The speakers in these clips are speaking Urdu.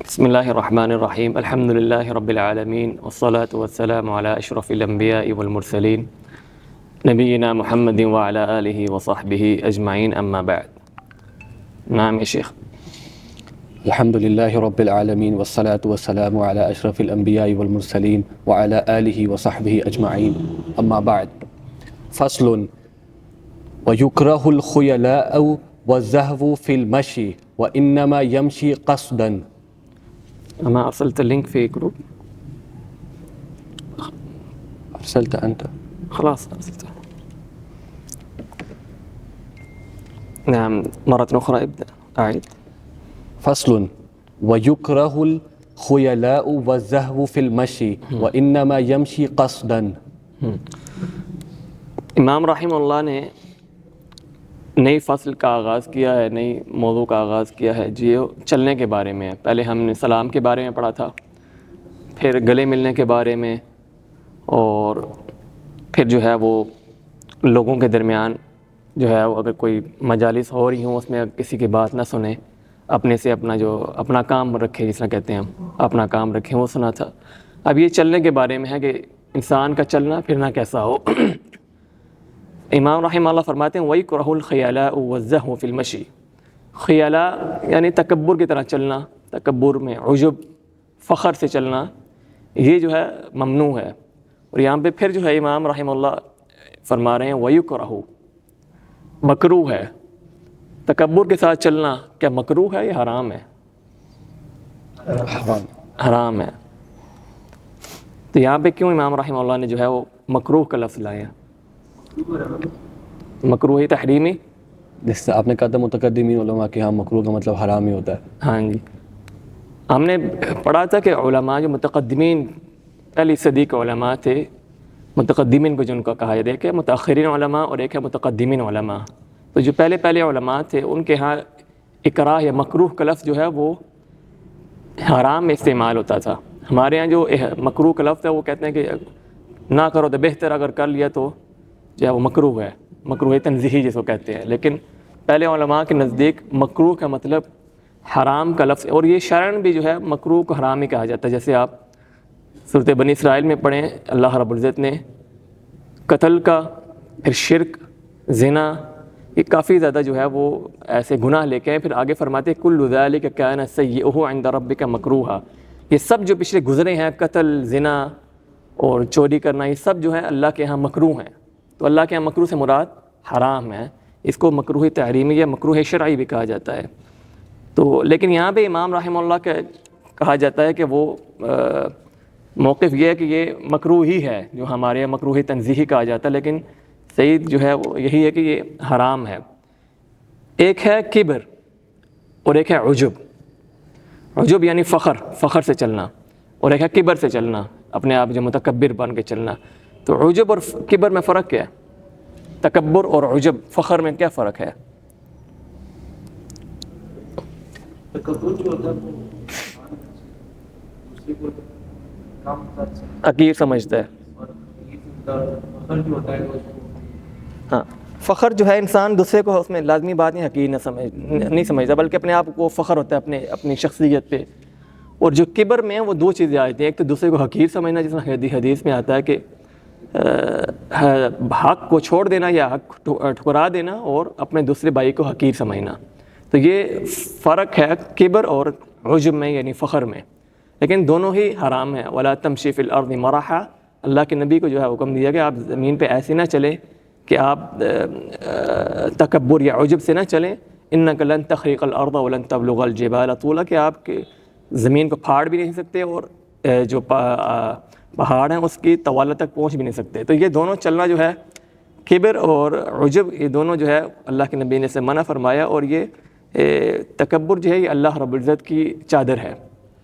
بسم اللہ الرحمن الرحیم الحمد للہ رب العالمین والصلاة والسلام علی اشرف الانبیاء والمرسلین نبینا محمد وعلی آلہ وصحبہ اجمعین اما بعد۔ نعم شیخ۔ الحمد للہ رب العالمین والصلاة والسلام علی اشرف الانبیاء والمرسلین وعلی آلہ وصحبہ اجمعین اما بعد۔ فصل ویکرہ الخیلاء والزہو فی المشی وانما یمشی قصدا۔ اما ارسلت اللينك في جروب؟ ارسلت انت؟ خلاص ارسلته. نعم مرة أخرى ابدأ أعيد. فصل ويكره الخيلاء والزهو في المشي وإنما يمشي قصدا۔ امام رحمہ اللہ نے نئی فصل کا آغاز کیا ہے، نئی موضوع کا آغاز کیا ہے جو چلنے کے بارے میں ہے۔ پہلے ہم نے سلام کے بارے میں پڑھا تھا، پھر گلے ملنے کے بارے میں، اور پھر جو ہے وہ لوگوں کے درمیان جو ہے وہ اگر کوئی مجالس ہو رہی ہوں اس میں کسی کی بات نہ سنیں، اپنے سے اپنا کام رکھے، جس طرح کہتے ہیں ہم اپنا کام رکھیں، وہ سنا تھا۔ اب یہ چلنے کے بارے میں ہے کہ انسان کا چلنا پھرنا کیسا ہو۔ امام رحمہ اللہ فرماتے ہیں وَيُكْرَهُ الْخِيَلَاءُ وَالزَّهْوُ فِي الْمَشِي۔ خیلاء یعنی تکبر کی طرح چلنا، تکبر میں عجب، فخر سے چلنا، یہ جو ہے ممنوع ہے۔ اور یہاں پہ پھر جو ہے امام رحمہ اللہ فرما رہے ہیں وَيُكْرَهُ، مکروہ ہے۔ تکبر کے ساتھ چلنا کیا مکروہ ہے یا حرام ہے؟ حرام ہے۔ تو یہاں پہ کیوں امام رحمہ اللہ نے جو ہے وہ مکروہ کا لفظ لائے ہیں؟ مکروہ تحریمی، جس سے آپ نے کہا تھا متقدمین علماء کے ہاں مکروہ کا مطلب حرام ہی ہوتا ہے۔ ہاں جی، ہم نے پڑھا تھا کہ علماء جو متقدمین پہلی صدی کے علماء تھے، متقدمین کو جن کا کہا جاتا ہے، ایک ہے متأخرین علماء اور ایک ہے متقدمین علماء۔ تو جو پہلے علماء تھے ان کے ہاں اکراہ یا مکروہ کا لفظ جو ہے وہ حرام میں استعمال ہوتا تھا۔ ہمارے ہاں جو مکروہ کا لفظ ہے وہ کہتے ہیں کہ نہ کرو تو بہتر، اگر کر لیا تو جو ہے وہ مکروہ ہے، مکروہ تنزیہی جس کو کہتے ہیں۔ لیکن پہلے علماء کے نزدیک مکروہ کا مطلب حرام کا لفظ، اور یہ شرعاً بھی جو ہے مکروہ کو حرام ہی کہا جاتا ہے۔ جیسے آپ سورۃ بنی اسرائیل میں پڑھیں، اللہ رب العزت نے قتل کا، پھر شرک، زنا، یہ کافی زیادہ جو ہے وہ ایسے گناہ لے کے ہیں، پھر آگے فرماتے کل ذالک کان سیئہ عند ربک مکروہا۔ یہ سب جو پچھلے گزرے ہیں، قتل، زنا اور چوری کرنا، یہ سب جو ہے اللہ کے ہاں مکروہ ہیں۔ تو اللہ کے یہاں مکروہ سے مراد حرام ہے، اس کو مکروہ تحریمی یا مکروہ شرعی بھی کہا جاتا ہے۔ تو لیکن یہاں پہ امام رحمہ اللہ کا کہا جاتا ہے کہ وہ موقف یہ ہے کہ یہ مکروہ ہی ہے، جو ہمارے یہاں مکروہ تنزیہی کہا جاتا ہے، لیکن صحیح جو ہے وہ یہی ہے کہ یہ حرام ہے۔ ایک ہے کبر اور ایک ہے عجب۔ عجب یعنی فخر سے چلنا، اور ایک ہے کبر سے چلنا، اپنے آپ جو متکبر بن کے چلنا۔ تو عجب اور کبر میں فرق کیا ہے؟ تکبر اور عجب، فخر میں کیا فرق ہے؟ حقیر سمجھتا ہے، ہاں فخر جو ہے انسان دوسرے کو، اس میں لازمی بات نہیں حقیر نہیں سمجھتا، بلکہ اپنے آپ کو فخر ہوتا ہے اپنی شخصیت پہ۔ اور جو کبر میں ہیں وہ دو چیزیں آتی ہیں، ایک تو دوسرے کو حقیر سمجھنا، جس میں حدیث میں آتا ہے کہ حق کو چھوڑ دینا یا حق ٹھکرا دینا، اور اپنے دوسرے بھائی کو حقیر سمجھنا۔ تو یہ فرق ہے کبر اور عجب میں، یعنی فخر میں، لیکن دونوں ہی حرام ہیں۔ وَلَا تَمْشِ فِي الْأَرْضِ مَرَحًا، اللہ کے نبی کو جو ہے حکم دیا کہ آپ زمین پہ ایسے نہ چلیں کہ آپ تکبر یا عجب سے نہ چلیں۔ إِنَّكَ لَن تَخْرِقَ الْأَرْضَ وَلَن تَبْلُغَ الْجِبَالَ طُولًا، کہ آپ زمین کو پھاڑ بھی نہیں سکتے اور جو پہاڑ ہیں اس کی طوالت تک پہنچ بھی نہیں سکتے۔ تو یہ دونوں چلنا جو ہے کبر اور عجب، یہ دونوں جو ہے اللہ کے نبی نے سے منع فرمایا، اور یہ تکبر جو ہے یہ اللہ رب العزت کی چادر ہے۔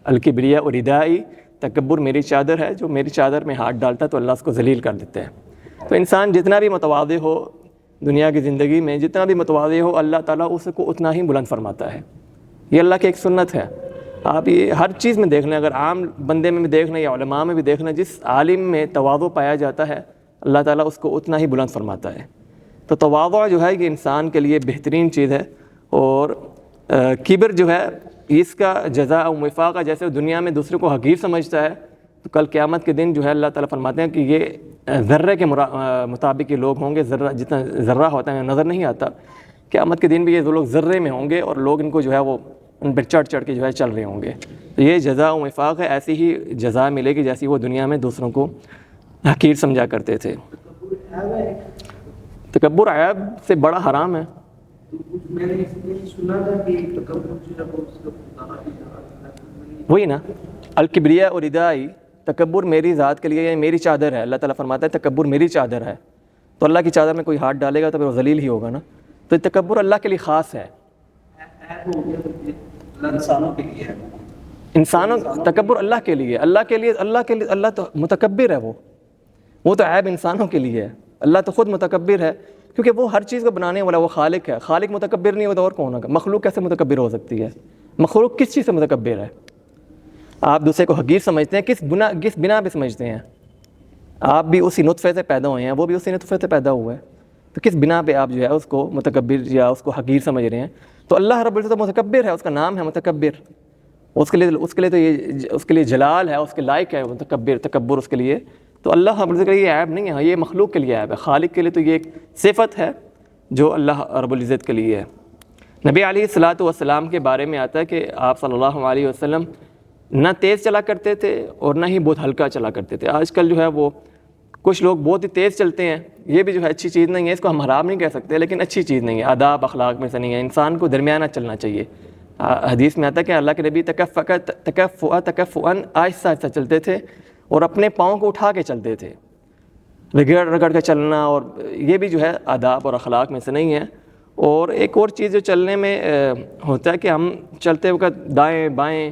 الکبریاء ردائی، تکبر میری چادر ہے، جو میری چادر میں ہاتھ ڈالتا ہے تو اللہ اس کو ذلیل کر دیتے ہیں۔ تو انسان جتنا بھی متواضع ہو دنیا کی زندگی میں، جتنا بھی متواضع ہو، اللہ تعالیٰ اس کو اتنا ہی بلند فرماتا ہے۔ یہ اللہ کی ایک سنت ہے۔ آپ یہ ہر چیز میں دیکھ لیں، اگر عام بندے میں بھی دیکھ لیں یا علماء میں بھی دیکھ لیں، جس عالم میں تواضع پایا جاتا ہے اللہ تعالیٰ اس کو اتنا ہی بلند فرماتا ہے۔ تو تواضع جو ہے یہ انسان کے لیے بہترین چیز ہے، اور کبر جو ہے اس کا جزا و وفاق جیسے وہ دنیا میں دوسرے کو حقیر سمجھتا ہے تو کل قیامت کے دن جو ہے اللہ تعالیٰ فرماتے ہیں کہ یہ ذرے کے مطابق یہ لوگ ہوں گے، ذرہ جتنا ذرہ ہوتا ہے نظر نہیں آتا، قیامت کے دن بھی یہ لوگ ذرے میں ہوں گے اور لوگ ان کو جو ہے وہ ان پر چڑھ چڑھ کے جو ہے چل رہے ہوں گے. تو یہ جزا و وفاق ہے، ایسی ہی جزا ملے گی جیسی وہ دنیا میں دوسروں کو حقیر سمجھا کرتے تھے. تکبر عیب سے بڑا حرام ہے. وہی نا الکبریاء اور ردائی، تکبر میری ذات کے لیے یا میری چادر ہے. اللہ تعالیٰ فرماتا ہے تکبر میری چادر ہے، تو اللہ کی چادر میں کوئی ہاتھ ڈالے گا تو پھر وہ ذلیل ہی ہوگا نا. تو تکبر اللہ کے لیے خاص ہے. انسانوں تکبر اللہ کے لیے، اللہ تو متکبر ہے. وہ تو عیب انسانوں کے لیے ہے. اللہ تو خود متکبر ہے کیونکہ وہ ہر چیز کو بنانے والا وہ خالق ہے. خالق متکبر نہیں ہوتا اور کون ہوگا؟ مخلوق کیسے متکبر ہو سکتی ہے؟ مخلوق کس چیز سے متکبر ہے؟ آپ دوسرے کو حقیر سمجھتے ہیں، کس بنا پہ سمجھتے ہیں؟ آپ بھی اسی نطفے سے پیدا ہوئے ہیں، وہ بھی اسی نطفے سے پیدا ہوا ہے، تو کس بنا پہ آپ جو ہے اس کو متکبر یا اس کو حقیر سمجھ رہے ہیں؟ تو اللہ رب العزت متکبر ہے، اس کا نام ہے متکبر. اس کے لیے تو یہ اس کے لیے جلال ہے، اس کے لائق ہے متکبر، تکبر اس کے لیے. تو اللہ رب العزت کے لیے یہ عیب نہیں ہے، یہ مخلوق کے لیے عیب ہے. خالق کے لیے تو یہ ایک صفت ہے جو اللہ رب العزت کے لیے ہے. نبی علیہ الصلاۃ والسلام کے بارے میں آتا ہے کہ آپ صلی اللہ علیہ وسلم نہ تیز چلا کرتے تھے اور نہ ہی بہت ہلکا چلا کرتے تھے. آج کل جو ہے وہ کچھ لوگ بہت ہی تیز چلتے ہیں، یہ بھی جو ہے اچھی چیز نہیں ہے، اس کو ہم حرام نہیں کہہ سکتے لیکن اچھی چیز نہیں ہے، آداب اخلاق میں سے نہیں ہے. انسان کو درمیانہ چلنا چاہیے. حدیث میں آتا ہے کہ اللہ کے نبی تکفؤاً آہستہ آہستہ چلتے تھے اور اپنے پاؤں کو اٹھا کے چلتے تھے. رگڑ کے چلنا اور یہ بھی جو ہے آداب اور اخلاق میں سے نہیں ہے. اور ایک اور چیز جو چلنے میں ہوتا ہے کہ ہم چلتے وقت دائیں بائیں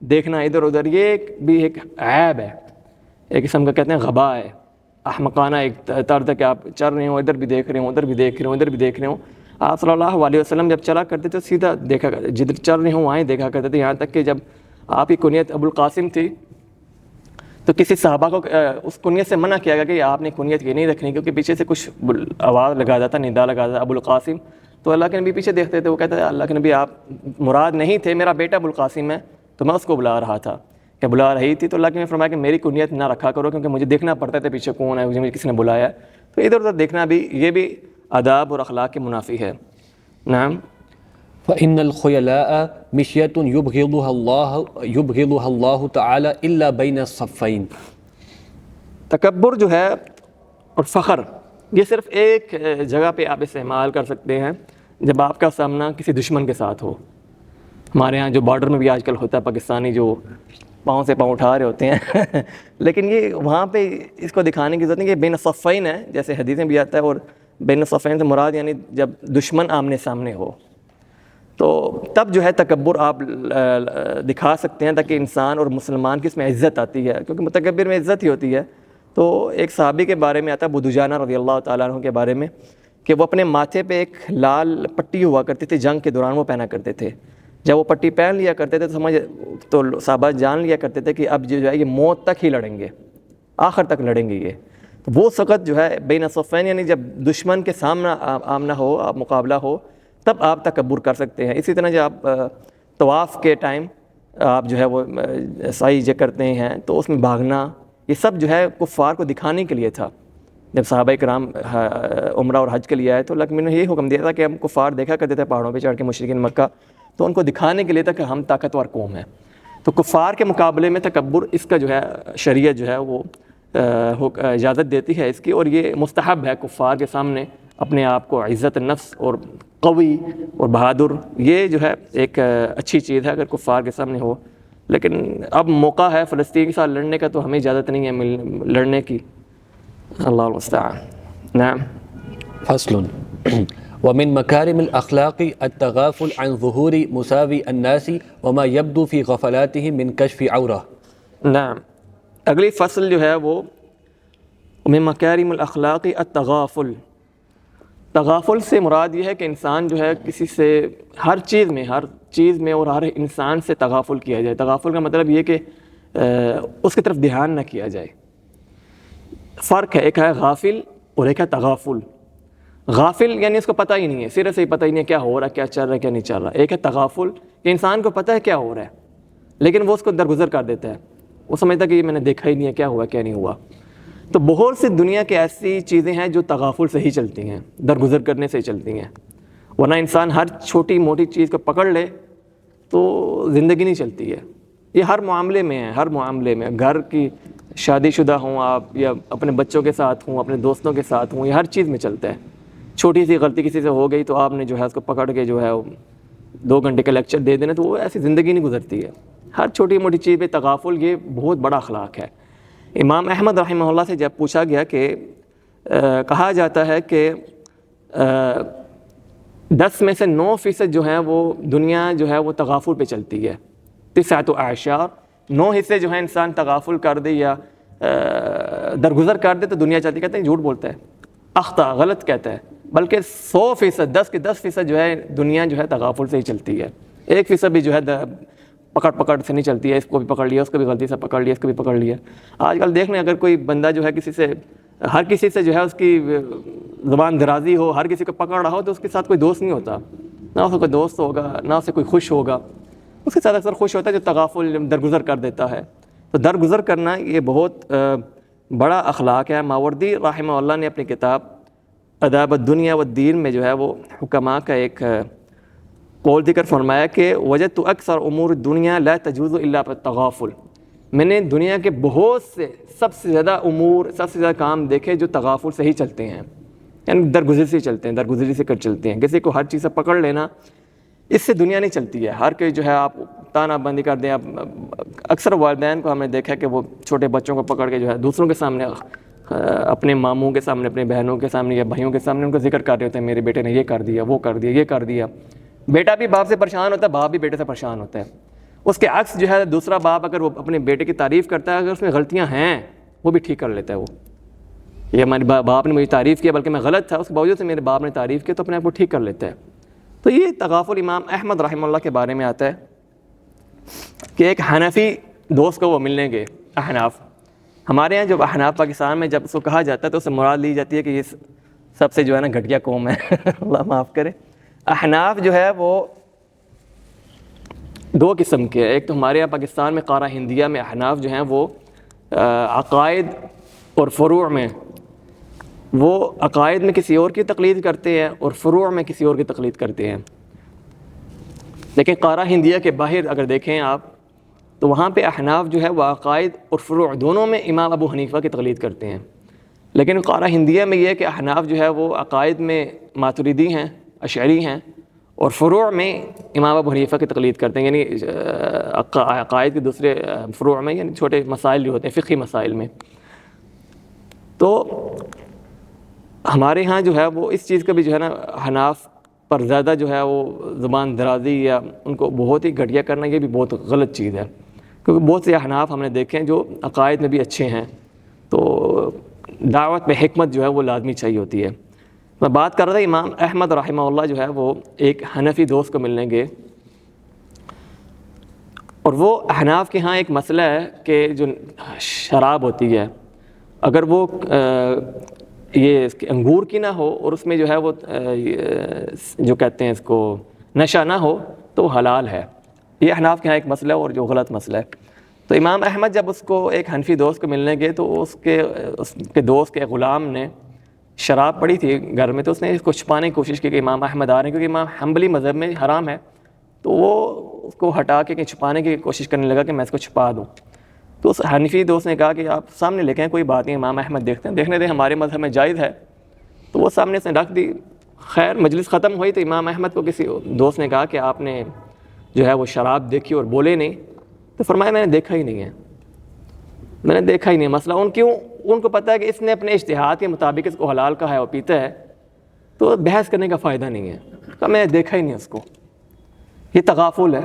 دیکھنا ادھر ادھر، یہ بھی ایک عیب ہے، ایک قسم کا کہتے ہیں غبا ہے، احمقانہ ایک طرز ہے کہ آپ چل رہے ہوں ادھر بھی دیکھ رہے ہوں ادھر بھی دیکھ رہے ہوں ادھر بھی دیکھ رہے ہوں. آپ صلی اللہ علیہ وسلم جب چلا کرتے تھے سیدھا دیکھا کرتے، جدھر چل رہے ہوں وہیں دیکھا کرتے تھے. یہاں تک کہ جب آپ کی کنیت ابو القاسم تھی تو کسی صحابہ کو اس کنیت سے منع کیا گیا کہ آپ نے کنیت یہ نہیں رکھنی، کیونکہ پیچھے سے کچھ آواز لگا دیتا، ندا لگا دیتا ابو القاسم. تو اللہ کے نبی پیچھے دیکھتے تھے، وہ کہتے تھے اللہ کے نبی آپ مراد نہیں تھے، میرا بیٹا ابو القاسم ہے تو میں اس کو بلا رہا تھا کہ بلا رہی تھی. تو اللہ کے نبی فرمایا کہ میری کنیت نہ رکھا کرو کیونکہ مجھے دیکھنا پڑتا تھا پیچھے کون ہے، مجھے کس نے بلایا ہے. تو ادھر ادھر دیکھنا بھی یہ بھی آداب اور اخلاق کے منافی ہے. نعم. فإن الخيلاء مشية يبغضها الله تعالى إلا بين الصفين. تکبر جو ہے اور فخر یہ صرف ایک جگہ پہ آپ استعمال کر سکتے ہیں جب آپ کا سامنا کسی دشمن کے ساتھ ہو. ہمارے ہاں جو بارڈر میں بھی آج کل ہوتا ہے پاکستانی جو پاؤں سے پاؤں اٹھا رہے ہوتے ہیں لیکن یہ وہاں پہ اس کو دکھانے کی ضرورت نہیں کہ بین الصفین ہے، جیسے حدیث میں بھی آتا ہے. اور بین الصفین سے مراد یعنی جب دشمن آمنے سامنے ہو تو تب جو ہے تکبر آپ دکھا سکتے ہیں تاکہ انسان اور مسلمان کی اس میں عزت آتی ہے، کیونکہ متکبر میں عزت ہی ہوتی ہے. تو ایک صحابی کے بارے میں آتا ہے ابو دجانہ رضی اللہ تعالیٰ عنہ کے بارے میں کہ وہ اپنے ماتھے پہ ایک لال پٹی ہوا کرتی تھی، جنگ کے دوران وہ پہنا کرتے تھے. جب وہ پٹی پہن لیا کرتے تھے تو صحابہ جان لیا کرتے تھے کہ اب جو ہے یہ موت تک ہی لڑیں گے، آخر تک لڑیں گے یہ. تو وہ وقت جو ہے بین الصفین یعنی جب دشمن کے سامنا آمنا ہو، آپ مقابلہ ہو، تب آپ تکبر کر سکتے ہیں. اسی طرح جب آپ طواف کے ٹائم آپ جو ہے وہ سعی کرتے ہیں تو اس میں بھاگنا، یہ سب جو ہے کفار کو دکھانے کے لیے تھا. جب صحابہ کرام عمرہ اور حج کے لیے آئے تو اللہ نے یہ حکم دیا تھا کہ ہم کفار دیکھا کرتے تھے پہاڑوں پہ چڑھ کے مشرکین مکہ، تو ان کو دکھانے کے لیے تھا کہ ہم طاقتور قوم ہیں. تو کفار کے مقابلے میں تکبر اس کا جو ہے شریعت جو ہے وہ اجازت دیتی ہے اس کی، اور یہ مستحب ہے کفار کے سامنے اپنے آپ کو عزت نفس اور قوی اور بہادر، یہ جو ہے ایک اچھی چیز ہے اگر کفار کے سامنے ہو. لیکن اب موقع ہے فلسطین کے ساتھ لڑنے کا تو ہمیں اجازت نہیں ہے لڑنے کی. اللہ المستعان. نعم. فصل. ومن مكارم الأخلاق التغافل عن ظهور مساوي الناس وما يبدو في غفلاتهم من كشف عورة. نعم. اگلی فصل جو ہے وہ من مکارم الاخلاق التغافل. تغافل سے مراد یہ ہے کہ انسان جو ہے کسی سے ہر چیز میں اور ہر انسان سے تغافل کیا جائے. تغافل کا مطلب یہ کہ اس کی طرف دھیان نہ کیا جائے. فرق ہے، ایک ہے غافل اور ایک ہے تغافل. غافل یعنی اس کو پتہ ہی نہیں ہے، سرے سے ہی پتہ ہی نہیں ہے کیا ہو رہا ہے، کیا چل رہا ہے، کیا نہیں چل رہا۔ ایک ہے تغافل کہ انسان کو پتہ ہے کیا ہو رہا ہے لیکن وہ اس کو درگزر کر دیتا ہے، وہ سمجھتا ہے کہ یہ میں نے دیکھا ہی نہیں ہے کیا ہوا کیا نہیں ہوا۔ تو بہت سی دنیا کی ایسی چیزیں ہیں جو تغافل سے ہی چلتی ہیں، درگزر کرنے سے ہی چلتی ہیں، ورنہ انسان ہر چھوٹی موٹی چیز کو پکڑ لے تو زندگی نہیں چلتی ہے۔ یہ ہر معاملے میں ہے، ہر معاملے میں، گھر کی شادی شدہ ہوں آپ یا اپنے بچوں کے ساتھ ہوں، اپنے دوستوں کے ساتھ ہوں، یہ ہر چیز میں چلتا ہے۔ چھوٹی سی غلطی کسی سے ہو گئی تو آپ نے جو ہے اس کو پکڑ کے جو ہے 2 گھنٹے کا لیکچر دے دینا، تو وہ ایسی زندگی نہیں گزرتی ہے۔ ہر چھوٹی موٹی چیز پہ تغافل یہ بہت بڑا اخلاق ہے۔ امام احمد رحمہ اللہ سے جب پوچھا گیا کہ کہا جاتا ہے کہ 10 میں سے 9% جو ہیں وہ دنیا جو ہے وہ تغافل پہ چلتی ہے، 9 اعشار، 9 حصے جو ہیں انسان تغافل کر دے یا درگزر کر دے تو دنیا چلتی۔ کہتے ہیں جھوٹ بولتا ہے، اخطا، غلط کہتا ہے، بلکہ 100%، 10% جو ہے دنیا جو ہے تغافل سے ہی چلتی ہے۔ 1% بھی جو ہے پکڑ سے نہیں چلتی ہے، اس کو بھی پکڑ لیا، اس کو بھی غلطی سے پکڑ لیا، اس کو بھی پکڑ لیا۔ آج کل دیکھ لیں اگر کوئی بندہ جو ہے ہر کسی سے جو ہے اس کی زبان درازی ہو، ہر کسی کو پکڑ رہا ہو تو اس کے ساتھ کوئی دوست نہیں ہوتا، نہ اس کا کوئی دوست ہوگا، نہ اسے کوئی خوش ہوگا۔ اس کے ساتھ اکثر خوش ہوتا ہے جو تغافل درگزر کر دیتا ہے۔ تو درگزر کرنا یہ بہت بڑا اخلاق ہے۔ ماوردی رحمہ اللہ نے اپنی کتاب آداب الدنیا والدین میں جو ہے وہ حکماء کا ایک قول ذکر فرمایا کہ وجدت اکثر امور الدنیا لا تجوز الا بالتغافل، میں نے دنیا کے بہت سے سب سے زیادہ امور، سب سے زیادہ کام دیکھے جو تغافل سے ہی چلتے ہیں، یعنی درگزر سے چلتے ہیں، درگزری سے کر چلتے ہیں۔ کسی کو ہر چیز سے پکڑ لینا، اس سے دنیا نہیں چلتی ہے۔ ہر کوئی جو ہے آپ تانا بندی کر دیں، اکثر والدین کو ہم نے دیکھا کہ وہ چھوٹے بچوں کو پکڑ کے جو ہے دوسروں کے سامنے، اپنے ماموں کے سامنے، اپنے بہنوں کے سامنے یا بھائیوں کے سامنے ان کو ذکر کر رہے ہوتے ہیں، میرے بیٹے نے یہ کر دیا، وہ کر دیا، یہ کر دیا۔ بیٹا بھی باپ سے پریشان ہوتا ہے، باپ بھی بیٹے سے پریشان ہوتا ہے۔ اس کے عکس جو ہے دوسرا باپ اگر وہ اپنے بیٹے کی تعریف کرتا ہے، اگر اس میں غلطیاں ہیں وہ بھی ٹھیک کر لیتا ہے۔ وہ یہ ہمارے باپ نے مجھے تعریف کیا بلکہ میں غلط تھا، اس کے باوجود سے میرے باپ نے تعریف کیا تو اپنے آپ کو ٹھیک کر لیتا ہے۔ تو یہ تغافل امام احمد رحمہ اللہ کے بارے میں آتا ہے کہ ایک حنفی دوست کو وہ ملنے گئے، احناف۔ ہمارے یہاں جب احناف پاکستان میں جب اس کو کہا جاتا ہے تو اس سے مراد لی جاتی ہے کہ یہ سب سے جو ہے نا گھٹیا قوم ہے، اللہ معاف کرے۔ احناف جو ہے وہ 2 قسم کے ہیں۔ ایک تو ہمارے یہاں پاکستان میں قارہ ہندیہ میں احناف جو ہیں وہ عقائد اور فروع میں، وہ عقائد میں کسی اور کی تقلید کرتے ہیں اور فروع میں کسی اور کی تقلید کرتے ہیں۔ لیکن قارہ ہندیہ کے باہر اگر دیکھیں آپ تو وہاں پہ احناف جو ہے وہ عقائد اور فروع دونوں میں امام ابو حنیفہ کی تقلید کرتے ہیں۔ لیکن قارہ ہندیہ میں یہ ہے کہ احناف جو ہے وہ عقائد میں ماتریدی ہیں، اشعری ہیں، اور فروع میں امام ابو حنیفہ کی تقلید کرتے ہیں، یعنی عقائد کے دوسرے فروع میں، یعنی چھوٹے مسائل جو ہوتے ہیں فقہی مسائل میں۔ تو ہمارے ہاں جو ہے وہ اس چیز کا بھی جو ہے نا احناف پر زیادہ جو ہے وہ زبان درازی یا ان کو بہت ہی گھٹیا کرنا، یہ بھی بہت غلط چیز ہے، کیونکہ بہت سے احناف ہم نے دیکھے ہیں جو عقائد میں بھی اچھے ہیں۔ تو دعوت میں حکمت جو ہے وہ لازمی چاہیے ہوتی ہے۔ میں بات کر رہا تھا امام احمد رحمہ اللہ جو ہے وہ ایک حنفی دوست کو ملنے گئے، اور وہ احناف کے ہاں ایک مسئلہ ہے کہ جو شراب ہوتی ہے اگر وہ یہ اس کے انگور کی نہ ہو اور اس میں جو ہے وہ جو کہتے ہیں اس کو نشہ نہ ہو تو وہ حلال ہے۔ یہ احناف کے ہاں ایک مسئلہ ہے اور جو غلط مسئلہ ہے۔ تو امام احمد جب اس کو ایک حنفی دوست کو ملنے گئے تو اس کے دوست کے غلام نے شراب پڑی تھی گھر میں، تو اس نے اس کو چھپانے کی کوشش کی کہ امام احمد آ رہے ہیں، کیونکہ امام حنبلی مذہب میں حرام ہے، تو وہ اس کو ہٹا کے چھپانے کی کوشش کرنے لگا کہ میں اس کو چھپا دوں۔ تو اس حنفی دوست نے کہا کہ آپ سامنے لے کے آئیں، کوئی بات نہیں، امام احمد دیکھنے دیں، ہمارے مذہب میں جائز ہے۔ تو وہ سامنے سے رکھ دی۔ خیر مجلس ختم ہوئی تو امام احمد کو کسی دوست نے کہا کہ آپ نے جو ہے وہ شراب دیکھی اور بولے نہیں؟ تو فرمایا میں نے دیکھا ہی نہیں ہے، میں نے دیکھا ہی نہیں مسئلہ۔ ان کو پتہ ہے کہ اس نے اپنے اجتہاد کے مطابق اس کو حلال کہا ہے اور پیتا ہے، تو بحث کرنے کا فائدہ نہیں ہے۔ کہا میں نے دیکھا ہی نہیں اس کو، یہ تغافل ہے۔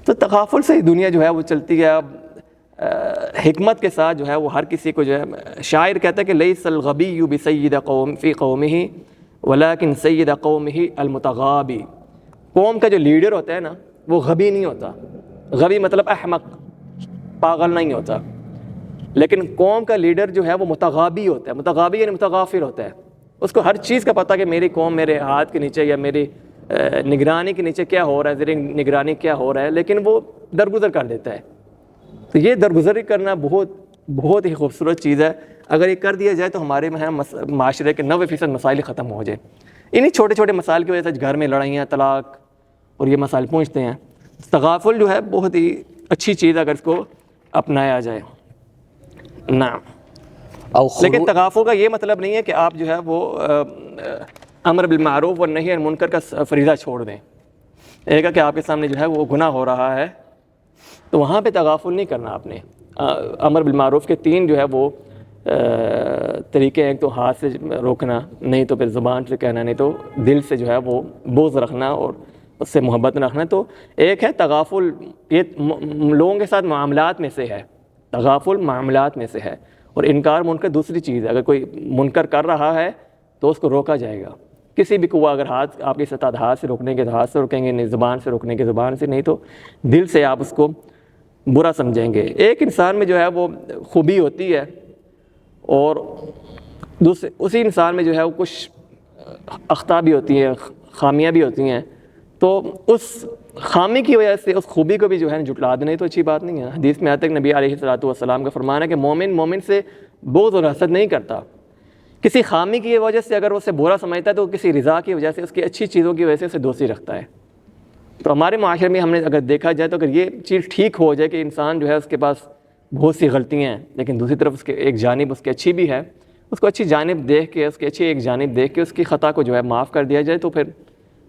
تو تغافل سے ہی دنیا جو ہے وہ چلتی ہے۔ اب حکمت کے ساتھ جو ہے وہ ہر کسی کو جو ہے، شاعر کہتا ہے کہ لیس الغبی بسید قوم فی قومہ ولکن سید قومہ المتغابی۔ قوم کا جو لیڈر ہوتا ہے نا وہ غبی نہیں ہوتا، غبی مطلب احمق، پاگل نہیں ہوتا، لیکن قوم کا لیڈر جو ہے وہ متغابی ہوتا ہے۔ متغابی یعنی متغافل ہوتا ہے، اس کو ہر چیز کا پتہ کہ میری قوم میرے ہاتھ کے نیچے یا میری نگرانی کے نیچے کیا ہو رہا ہے، زیر نگرانی کیا ہو رہا ہے، لیکن وہ درگزر کر دیتا ہے۔ تو یہ درگزر کرنا بہت ہی خوبصورت چیز ہے۔ اگر یہ کر دیا جائے تو ہمارے معاشرے کے 90% مسائل ختم ہو جائے۔ انہی چھوٹے چھوٹے مسائل کی وجہ سے گھر میں لڑائیاں، طلاق اور یہ مسائل پہنچتے ہیں۔ تغافل جو ہے بہت ہی اچھی چیز ہے اگر اس کو اپنایا جائے۔ نعم، لیکن تغافل کا یہ مطلب نہیں ہے کہ آپ جو ہے وہ امر بالمعروف اور نہی عن المنکر کا فریضہ چھوڑ دیں۔ ایک ہے کہ آپ کے سامنے جو ہے وہ گناہ ہو رہا ہے تو وہاں پہ تغافل نہیں کرنا آپ نے۔ امر بالمعروف کے 3 جو ہے وہ طریقے، ایک تو ہاتھ سے روکنا، نہیں تو پھر زبان سے کہنا، نہیں تو دل سے جو ہے وہ بغض رکھنا اور اس سے محبت رکھنا۔ تو ایک ہے تغافل، یہ لوگوں کے ساتھ معاملات میں سے ہے، تغافل معاملات میں سے ہے، اور انکار منکر دوسری چیز ہے۔ اگر کوئی منکر کر رہا ہے تو اس کو روکا جائے گا، کسی بھی قوہ، اگر ہاتھ آپ کے ساتھ ہاتھ سے روکنے کے تو ہاتھ سے روکیں گے، نہیں زبان سے روکنے کے زبان سے، نہیں تو دل سے آپ اس کو برا سمجھیں گے۔ ایک انسان میں جو ہے وہ خوبی ہوتی ہے اور اسی انسان میں جو ہے وہ کچھ اخطاء بھی ہوتی ہیں، خامیاں بھی ہوتی ہیں، تو اس خامی کی وجہ سے اس خوبی کو بھی جو ہے جھٹلا دینا تو اچھی بات نہیں ہے۔ حدیث میں آتا ہے کہ نبی علیہ الصلوۃ والسلام کا فرمان ہے کہ مومن سے بغض اور حسد نہیں کرتا۔ کسی خامی کی وجہ سے اگر اسے برا سمجھتا ہے تو کسی رضا کی وجہ سے، اس کی اچھی چیزوں کی وجہ سے اسے دوستی رکھتا ہے۔ تو ہمارے معاشرے میں ہم نے اگر دیکھا جائے تو اگر یہ چیز ٹھیک ہو جائے کہ انسان جو ہے اس کے پاس بہت سی غلطیاں ہیں لیکن دوسری طرف اس کے ایک جانب اس کی اچھی بھی ہے، اس کو اچھی جانب دیکھ کے، اس کی اچھی ایک جانب دیکھ کے اس کی خطا کو جو ہے معاف کر دیا جائے تو پھر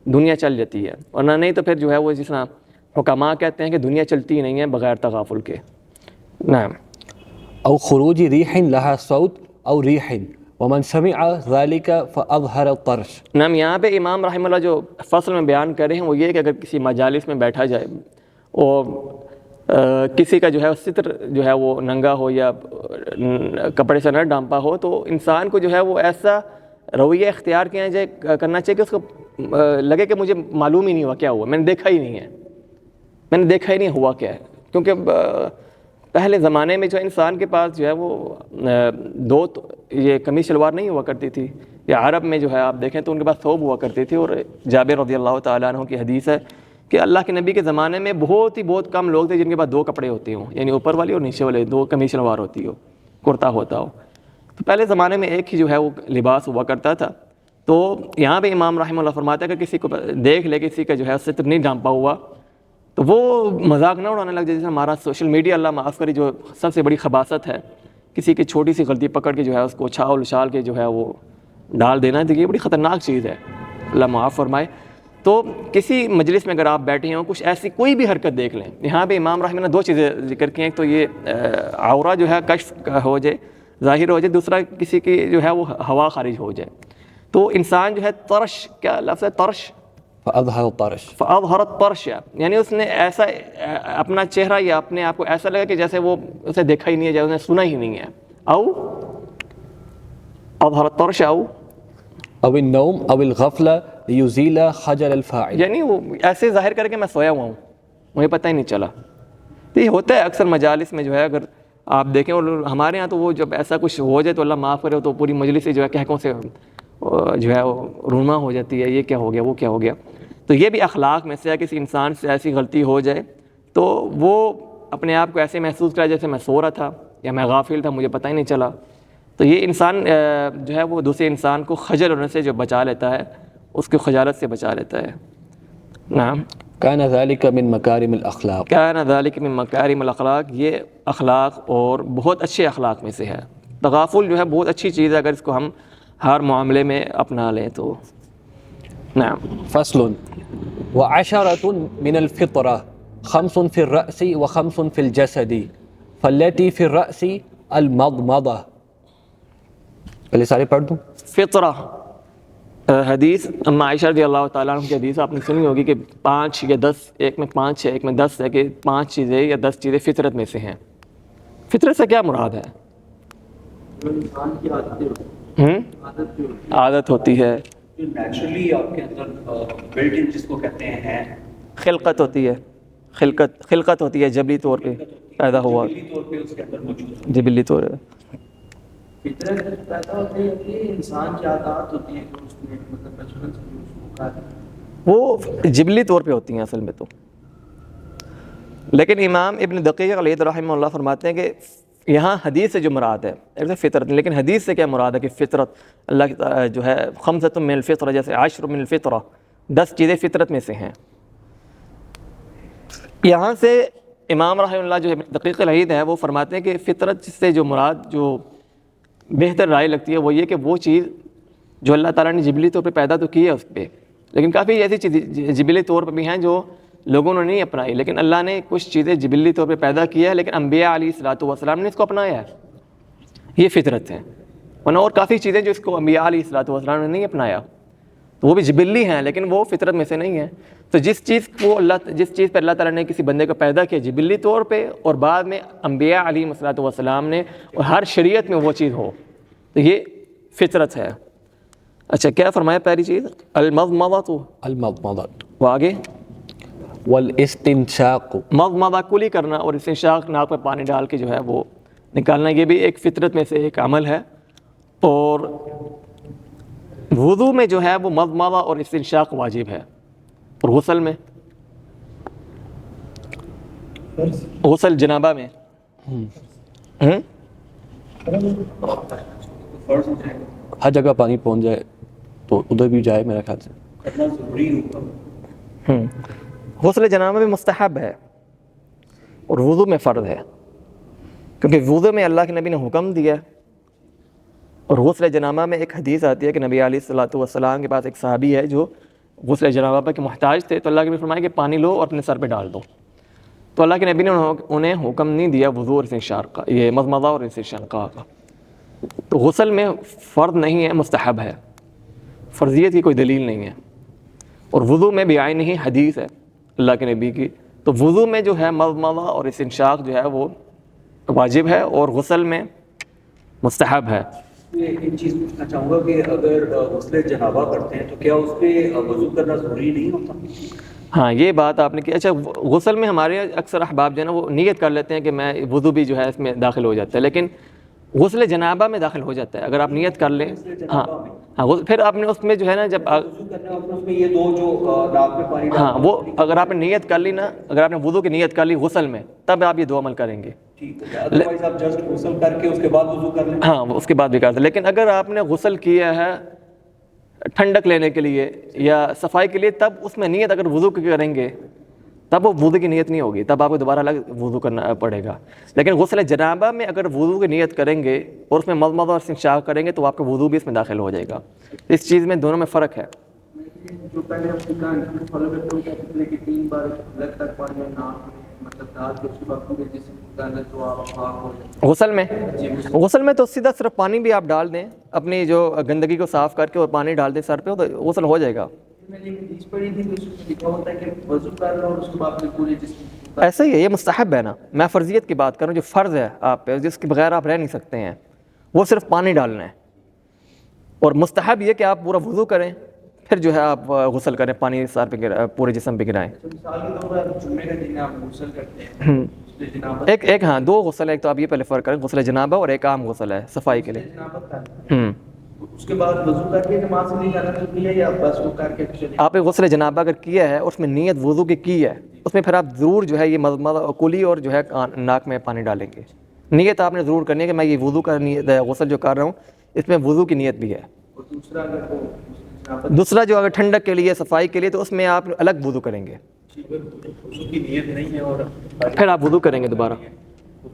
دنیا چل جاتی ہے، ورنہ نہیں تو پھر جو ہے وہ جس طرح حکماء کہتے ہیں کہ دنیا چلتی ہی نہیں ہے بغیر تغافل کے۔ نعم، او خروج ریح لها صوت او ریح ومن سمع ذلك فاظهر الطرش۔ نعم، یہاں پہ امام رحمہ اللہ جو فصل میں بیان کر رہے ہیں وہ یہ کہ اگر کسی مجالس میں بیٹھا جائے اور کسی کا جو ہے ستر جو ہے وہ ننگا ہو یا کپڑے سے نہ ڈھانپا ہو تو انسان کو جو ہے وہ ایسا رویہ اختیار کرنا چاہیے کہ اس کو لگے کہ مجھے معلوم ہی نہیں ہوا کیا ہوا، میں نے دیکھا ہی نہیں ہوا کیا ہے۔ کیونکہ پہلے زمانے میں جو انسان کے پاس جو ہے وہ یہ قمیص شلوار نہیں ہوا کرتی تھی، یا عرب میں جو ہے آپ دیکھیں تو ان کے پاس ثوب ہوا کرتی تھی، اور جابر رضی اللہ تعالیٰ عنہ کی حدیث ہے کہ اللہ کے نبی کے زمانے میں بہت کم لوگ تھے جن کے پاس 2 کپڑے ہوتے ہوں، یعنی اوپر والی اور نیچے والے 2 قمیص شلوار ہوتی ہو، کرتا ہوتا ہو۔ تو پہلے زمانے میں ایک ہی جو ہے وہ لباس ہوا کرتا تھا۔ تو یہاں پہ امام رحمہ اللہ فرماتا ہے کہ کسی کو دیکھ لے کسی کا جو ہے ستر نہیں ڈھانپا ہوا تو وہ مذاق نہ اڑانے لگ جائے، جیسے ہمارا سوشل میڈیا، اللہ معاف کرے، جو سب سے بڑی خباثت ہے، کسی کی چھوٹی سی غلطی پکڑ کے جو ہے اس کو چھاول اچھال کے جو ہے وہ ڈال دینا، تو یہ بڑی خطرناک چیز ہے، اللہ معاف فرمائے۔ تو کسی مجلس میں اگر آپ بیٹھے ہوں، کچھ ایسی کوئی بھی حرکت دیکھ لیں، یہاں پہ امام رحمہ نے 2 چیزیں ذکر کی ہیں، ایک تو یہ عورہ جو ہے کشف ہو جائے، ظاہر ہو جائے، دوسرا کسی کی جو ہے وہ ہوا خارج ہو جائے، تو انسان جو ہے طرش، کیا لفظ ہے طرش؟ فاظهر الطرش، فاظهر الطرش، یعنی اس نے ایسا اپنا چہرہ یا اپنے آپ کو ایسا لگا کہ جیسے وہ اسے دیکھا ہی نہیں ہے، جیسے اس نے سنا ہی نہیں ہے، او اظہر الطرش او النوم او الغفلہ لیزیل خجل الفاعل، یعنی وہ ایسے ظاہر کر کے میں سویا ہوا ہوں، مجھے پتہ ہی نہیں چلا۔ تو یہ ہوتا ہے اکثر مجالس میں جو ہے، اگر آپ دیکھیں، اور ہمارے ہاں تو وہ جب ایسا کچھ ہو جائے تو اللہ معاف کرے تو پوری مجلس سے جو ہے کہکوں سے جو ہے وہ رونما ہو جاتی ہے، یہ کیا ہو گیا، وہ کیا ہو گیا۔ تو یہ بھی اخلاق میں سے ہے، کسی انسان سے ایسی غلطی ہو جائے تو وہ اپنے آپ کو ایسے محسوس کرے جیسے میں سو رہا تھا یا میں غافل تھا، مجھے پتہ ہی نہیں چلا۔ تو یہ انسان جو ہے وہ دوسرے انسان کو خجل ہونے سے جو بچا لیتا ہے، اس کی خجالت سے بچا لیتا ہے۔ نعم، کان ذلک من مکارم الاخلاق، کان ذلک من مکارم الاخلاق، یہ اخلاق اور بہت اچھے اخلاق میں سے ہے۔ تغافل جو ہے بہت اچھی چیز ہے اگر اس کو ہم ہر معاملے میں اپنا لیں تو۔ نعم، فصل وعشرة من الفطرة 5 في الرأس و5 في الجسد فالتي في الرأس المضمضة۔ پہلے سارے پڑھ دوں۔ فطرہ، حدیث اما عائشہ رضی اللہ تعالیٰ عنہ کی حدیث آپ نے سنی ہوگی کہ 5 یا 10، ایک میں 5 ہے ایک میں 10 ہے، کہ 5 چیزیں یا 10 چیزیں فطرت میں سے ہیں۔ فطرت سے کیا مراد ہے؟ انسان کی عادت ہوتی ہے جو نیچرلی آپ کے اندر بلٹ ان، جس کو کہتے ہیں خلقت ہوتی ہے، خلقت ہوتی ہے، جبری طور پہ پیدا ہوا، جبلی طور پہ اس کے اندر موجود ہے۔ جبلی طور پہ۔ فطرت پیدا ہوتی ہے کہ انسان کی عادات ہوتی ہیں کہ اس نے مطلب بچپن سے اس کو کھا وہ جبلی طور پہ ہوتی ہیں اصل میں تو. لیکن امام ابن دقیق علیہ رحمہ اللہ فرماتے ہیں کہ یہاں حدیث سے جو مراد ہے ایک تو فطرت، لیکن حدیث سے کیا مراد ہے کہ فطرت اللہ کی جو ہے خمسۃ من الفطرہ، جیسے عشر من الفطرہ، 10 چیزیں فطرت میں سے ہیں. یہاں سے امام رحمہ اللہ جو دقیق العید ہے وہ فرماتے ہیں کہ فطرت سے جو مراد جو بہتر رائے لگتی ہے وہ یہ کہ وہ چیز جو اللہ تعالیٰ نے جبلی طور پہ پیدا تو کی ہے اس پہ، لیکن کافی ایسی چیزیں جبلی طور پہ بھی ہیں جو لوگوں نے نہیں اپنائی، لیکن اللہ نے کچھ چیزیں جبلی طور پہ پیدا کیا ہے لیکن انبیاء علیہ الصلوۃ والسلام نے اس کو اپنایا ہے، یہ فطرت ہے. ورنہ اور کافی چیزیں جو اس کو انبیاء علیہ الصلوۃ والسلام نے نہیں اپنایا تو وہ بھی جبلی ہیں لیکن وہ فطرت میں سے نہیں ہیں. تو جس چیز پہ اللہ تعالیٰ نے کسی بندے کو پیدا کیا جبلی طور پہ، اور بعد میں انبیاء علیہ الصلوۃ والسلام نے، اور ہر شریعت میں وہ چیز ہو، تو یہ فطرت ہے. اچھا کیا فرمایا پہلی چیز؟ المضمضۃ، المضمضۃ وہ آگے والاستنشاق، مضمضہ کلی کرنا، اور استنشاق ناک میں پانی ڈال کے جو ہے وہ نکالنا، یہ بھی ایک فطرت میں سے ایک عمل ہے. اور وضو میں جو ہے وہ مضمضہ اور استنشاق واجب ہے. اور غسل میں، غسل جنابہ میں فرض ہو جائے گا، ہر جگہ پانی پہنچ جائے تو ادھر بھی جائے میرے خیال سے. کرنا ضروری ہوگا. غسل جنابہ میں مستحب ہے اور وضو میں فرض ہے، کیونکہ وضو میں اللہ کے نبی نے حکم دیا. اور غسل جنابہ میں ایک حدیث آتی ہے کہ نبی علیہ الصلوۃ والسلام کے پاس ایک صحابی ہے جو غسل جنابہ کے محتاج تھے، تو اللہ کے نبی فرمایا کہ پانی لو اور اپنے سر پہ ڈال دو. تو اللہ کے نبی نے انہیں حکم نہیں دیا وضو اور استنشاق کا، یہ مضمضہ اور استنشاق کا. تو غسل میں فرض نہیں ہے، مستحب ہے، فرضیت کی کوئی دلیل نہیں ہے. اور وضو میں بھی عین ہی حدیث ہے اللہ کے نبی کی. تو وضو میں جو ہے مضمضہ اور استنشاق جو ہے وہ واجب ہے، اور غسل میں مستحب ہے. ایک چیز پوچھنا چاہوں گا کہ اگر غسل جنابہ کرتے ہیں تو کیا اس پہ وضو کرنا ضروری نہیں ہوتا؟ ہاں یہ بات آپ نے کی. اچھا غسل میں ہمارے اکثر احباب جو ہے نا وہ نیت کر لیتے ہیں کہ میں وضو بھی جو ہے اس میں داخل ہو جاتا ہے، لیکن غسل جنابہ میں داخل ہو جاتا ہے اگر آپ نیت کر لیں. ہاں پھر آپ نے اس میں جو ہے نا جب وضو کرنا ہے اس میں یہ دو جو ناک میں پانی ہاں وہ اگر آپ نے نیت کر لی نا، اگر آپ نے وضو کی نیت کر لی غسل میں، تب آپ یہ دو عمل کریں گے. ٹھیک ہے، ادروائز آپ جسٹ غسل کر کے اس کے بعد وضو کر لیں. ہاں اس کے بعد بھی کرتے. لیکن اگر آپ نے غسل کیا ہے ٹھنڈک لینے کے لیے یا صفائی کے لیے، تب اس میں نیت اگر وضو کی کریں گے تب وہ وضو کی نیت نہیں ہوگی، تب آپ کو دوبارہ الگ وضو کرنا پڑے گا. لیکن غسل جنابہ میں اگر وضو کی نیت کریں گے اور اس میں مضمضہ اور استنشاق کریں گے تو آپ کا وضو بھی اس میں داخل ہو جائے گا. اس چیز میں دونوں میں فرق ہے. جو پہلے ہم سکھائیں فالو کرتے ہیں کہتے کہ 3 بار لگ تک پانی ناک مطلب ڈال کے اس کے بعد پورے جسم ڈالنا تو آپ پاک ہو جائے. غسل میں تو سیدھا صرف پانی بھی آپ ڈال دیں، اپنی جو گندگی کو صاف کر کے اور پانی ڈال دیں سر پہ تو غسل ہو جائے گا. میں نے ایک حدیث پڑھی تھی کہ اس میں لکھا ہوتا ہے کہ وضو کر لو اور اس کے بعد پھر پورے جسم. ایسا ہی ہے، یہ مستحب ہے نا. میں فرضیت کی بات کروں، جو فرض ہے آپ پہ جس کے بغیر آپ رہ نہیں سکتے ہیں، وہ صرف پانی ڈالنا ہے. اور مستحب یہ کہ آپ پورا وضو کریں پھر جو ہے آپ غسل کریں، پانی سر پہ پورے جسم پہ گرائیں. مثال کے طور پر جمعے کا دن آپ غسل کرتے ہیں غسل جنابہ ایک ہاں 2 غسل ہے، ایک تو آپ یہ پہلے فرق کریں غسل جنابہ اور ایک عام غسل ہے صفائی کے لیے. جنابہ کرتے ہیں اس کے بعد وضو کر کے نماز نہیں جانا ضروری ہے یا بس وہ کر کے چلے؟ آپ نے غسل جنابہ اگر کیا ہے اور اس میں نیت وضو کی ہے، اس میں پھر آپ ضرور جو ہے یہ مضمضہ کلی اور جو ہے ناک میں پانی ڈالیں گے. نیت آپ نے ضرور کرنی ہے کہ میں یہ وضو کا نیت غسل جو کر رہا ہوں اس میں وضو کی نیت بھی ہے. اور دوسرا اگر وہ دوسرا جو اگر ٹھنڈک کے لیے صفائی کے لیے تو اس میں آپ الگ وضو کریں گے، وضو کی نیت نہیں ہے اور پھر آپ وضو کریں گے دوبارہ.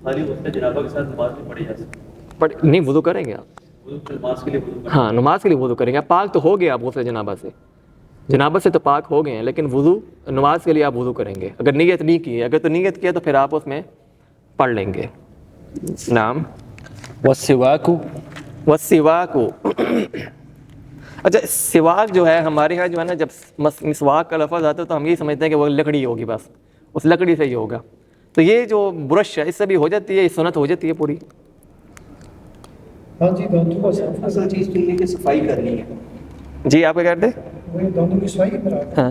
خالی غسل جنابہ کے ساتھ نماز بھی پڑھی جا سکتی نہیں وضو کریں گے آپ. نماز کے لیے وضو ہاں نماز کے لیے وضو کریں گے. پاک تو ہو گئے آپ غسل جنابہ سے تو پاک ہو گئے ہیں، لیکن وضو نماز کے لیے آپ وضو کریں گے. اگر نیت نہیں کی ہے، اگر تو نیت کیا تو پھر آپ اس میں پڑھ لیں گے. نام والسواک. اچھا سواک جو ہے ہمارے یہاں جو ہے نا جب مسواک کا لفظ آتا ہے تو ہم یہ سمجھتے ہیں کہ وہ لکڑی ہوگی، بس اس لکڑی سے ہی ہوگا. تو یہ جو برش ہے اس سے بھی ہو جاتی ہے، یہ سنت ہو جاتی ہے پوری. ہاں جی دانتوں کا صاف اصل چیز تو یہ کہ صفائی کرنی ہے. جی آپ کیا کہتے ہیں؟ وہی دانتوں کی صفائی مراد ہے. ہاں